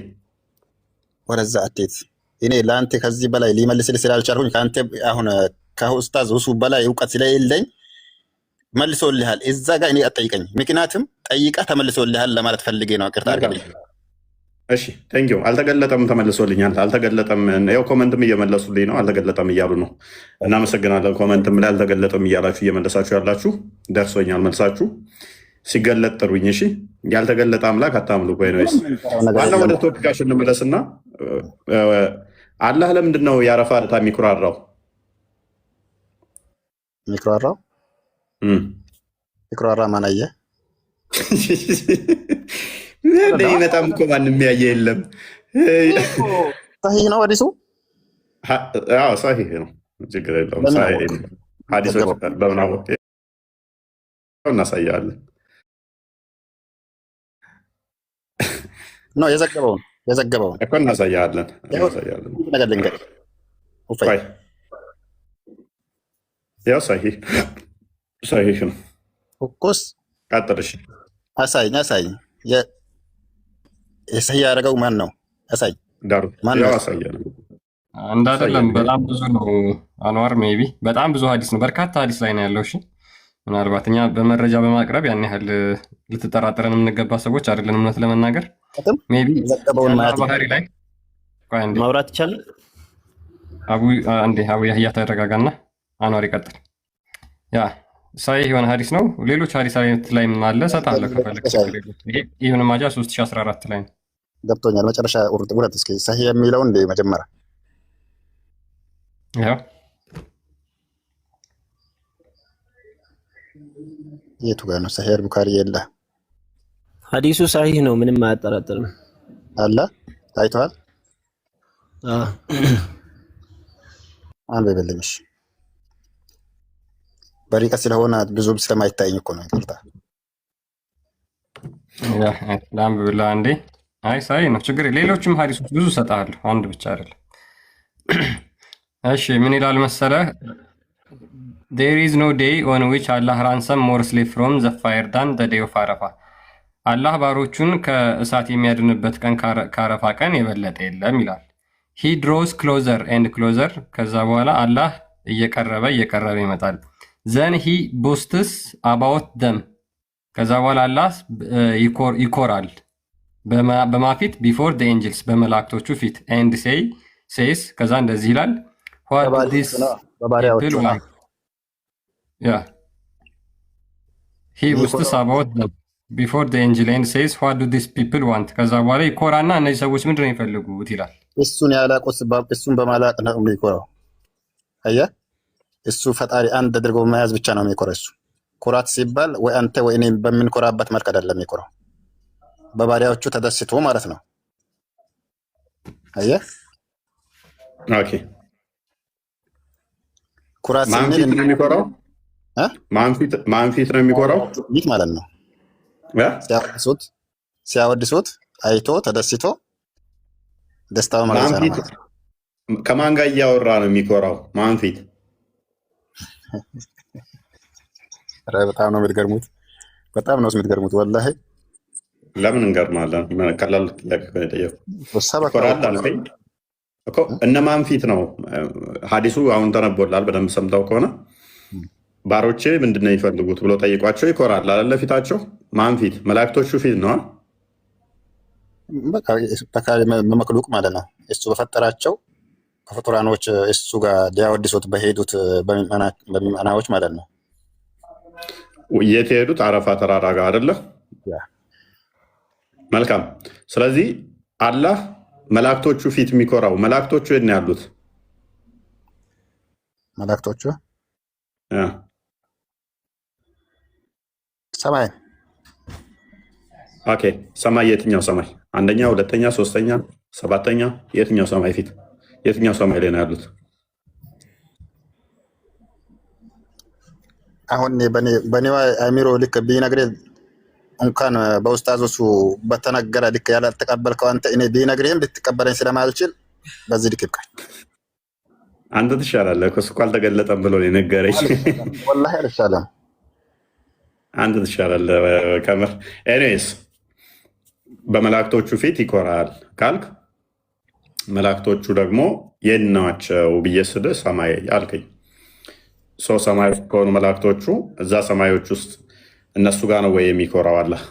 ወደዛ አትሄድ። እኔ ለአንተ ከዚህ በላይ ሊመልስልህ ስላልቻልኩኝ ከአንተ አሁን ከኡስታዝ ሁሱ በላይ እውቀት ስለሌለኝ መልሶልሃል። እዛ ጋር እኔ አትጠይቀኝ፣ ምክንያቱም ጠይቀህ ተመልሶልሃል ለማለት ፈልጌ ነው። ይቅርታ አድርግልኝ። እሺ ቴንኪው። አልተገለጠም፣ ተመልሶልኛል። አልተገለጠም። ያው ኮመንትም እየመለሱልኝ ነው። አልተገለጠም እያሉ ነው። እናመሰግናለን። ኮመንትም ላይ አልተገለጠም እያላችሁ እየመለሳችሁ ያላችሁ ደርሶኛል መልሳችሁ። ሲገለጥ ጥሩኝ። እሺ ያልተገለጠ አምላክ አታምልኩ። ወይስ ዋና ወደ ቶፒካችን እንመለስና አላህ ለምንድን ነው የአረፋ ዕለት የሚኩራራው? የሚኩራራው ይኩራራ ማን አየህ? በጣም እኮ ማንም ያየ የለም። ሰሂህ ነው ሐዲሱ። ሰሂህ ነው፣ ችግር የለውም። ሐዲሶች በምን አወቅ እናሳያለን። የዘገበውን እኮ እናሳያለን። ነገር ልንገርህ፣ ያው ሰሂህ ነው እኮስ። ቀጥልሽ። አሳይኝ። የሰሂህ ያደረገው ማን ነው? አሳይ። እንዳይደለም በጣም ብዙ ነው አንዋር። ሜይ ቢ በጣም ብዙ ሀዲስ ነው፣ በርካታ ሀዲስ ላይ ነው ያለው። እሺ ምናልባት እኛ በመረጃ በማቅረብ ያን ያህል ልትጠራጠረን የምንገባ ሰዎች አይደለን። እውነት ለመናገር ሜይ ቢ ባህሪ ላይ ማውራት ይቻላል። አቡ ያህያ ተረጋጋና አንዋር ይቀጥል። ያ ሳይህ የሆነ ሀዲስ ነው። ሌሎች ሀዲስ አይነት ላይ አለ፣ እሰጥሃለሁ ከፈለግ። ይሁን ማጃ 3014 ላይ ነው። ገብቶኛል። መጨረሻ ውረድ እስኪ። ሰሂህ የሚለውን እንደ መጀመሪያ ያው የቱ ጋር ነው? ሰሂህ ቡኻሪ የለ። ሀዲሱ ሰሂህ ነው፣ ምንም አያጠራጥርም። አለ ታይቷል። አንብብልኝ። በሪቀት ስለሆነ ብዙም ስለማይታየኝ እኮ ነው። ይቅርታ። ለአንብብልህ አንዴ። አይ ሳይ ነው ችግር። ሌሎችም ሀዲሶች ብዙ እሰጥሃለሁ፣ አንድ ብቻ አይደለም። እሺ ምን ይላል መሰለህ? There is no day on which Allah ransom more slave from the fire than the day of Arafah. አላህ ባሮቹን ከእሳት የሚያድንበት ቀን ከአረፋ ቀን የበለጠ የለም ይላል። He draws closer and closer። ከዛ በኋላ አላህ እየቀረበ ይመጣል። Then he boasts about them። ከዛ በኋላ አላህ ይኮራል በማፊት before the angels በመላእክቶቹ ፊት and says ከዛ እንደዚህ ይላል what this people want. Yeah. He boasts about them before the angel and says what do these people want. ከዛ በኋላ ይኮራና እነዚህ ሰዎች ምንድን ነው የሚፈልጉት ይላል። እሱን ያላቁት እሱን በማላቅ ነው የሚኮራው። አየህ እሱ ፈጣሪ አንድ አድርጎ መያዝ ብቻ ነው የሚኮራው። እሱ ኩራት ሲባል ወይ አንተ ወይ እኔ በምንኮራበት መልክ አይደለም የሚኮራው፣ በባሪያዎቹ ተደስቶ ማለት ነው። አየህ ኦኬ። ኩራት ማንፊት ነው የሚኮራው። ማንፊት ነው የሚኮራው ይህ ማለት ነው። ሲያወድሱት አይቶ ተደስቶ ደስታው ማለት ነው። ከማን ጋር እያወራ ነው የሚኮራው? ማንፊት በጣም ነው የምትገርሙት። በጣም ነው የምትገርሙት ወላሂ። ለምን እንገርማለን? ቀላል ጥያቄ ነው የጠየቁት እኮ። እነማን ፊት ነው ሀዲሱ? አሁን ተነቦላል። በደንብ ሰምተው ከሆነ ባሮቼ ምንድን ነው የሚፈልጉት ብሎ ጠይቋቸው ይኮራል አለ ፊታቸው። ማን ፊት? መላእክቶቹ ፊት ነው። በመክሉቅ ማለት ነው። እሱ በፈጠራቸው ከፍጡራኖች እሱ ጋር ሊያወድሱት በሄዱት በሚመናዎች ማለት ነው። የት የሄዱት? አረፋ ተራራ ጋር አይደለ? መልካም። ስለዚህ አላህ መላእክቶቹ ፊት የሚኮራው፣ መላእክቶቹ የት ነው ያሉት? መላእክቶቹ ሰማይ ኦኬ ሰማይ የትኛው ሰማይ? አንደኛ፣ ሁለተኛ፣ ሶስተኛ፣ ሰባተኛ? የትኛው ሰማይ ፊት? የትኛው ሰማይ ላይ ነው ያሉት? አሁን በኔ አእምሮ ልክ ቢነግርህ እንኳን በኡስታዞቹ በተነገረ ልክ ያልተቀበልከው አንተ እኔ ቢነግርህም ልትቀበለኝ ስለማልችል በዚህ ልክ ይብቃል። አንተ ትሻላለህ እኮ እሱ እኮ አልተገለጠም ብሎ ነው የነገረኝ። ወላሂ አልሻለም። አንተ ትሻላለህ ከምር። ኤኒዌይስ በመላእክቶቹ ፊት ይኮራል ካልክ መላእክቶቹ ደግሞ የት ናቸው ብዬ ስልህ ሰማይ አልከኝ። ሰማዮች ከሆኑ መላእክቶቹ እዛ ሰማዮች ውስጥ እነሱ ጋር ነው ወይ የሚኮራው አላህ?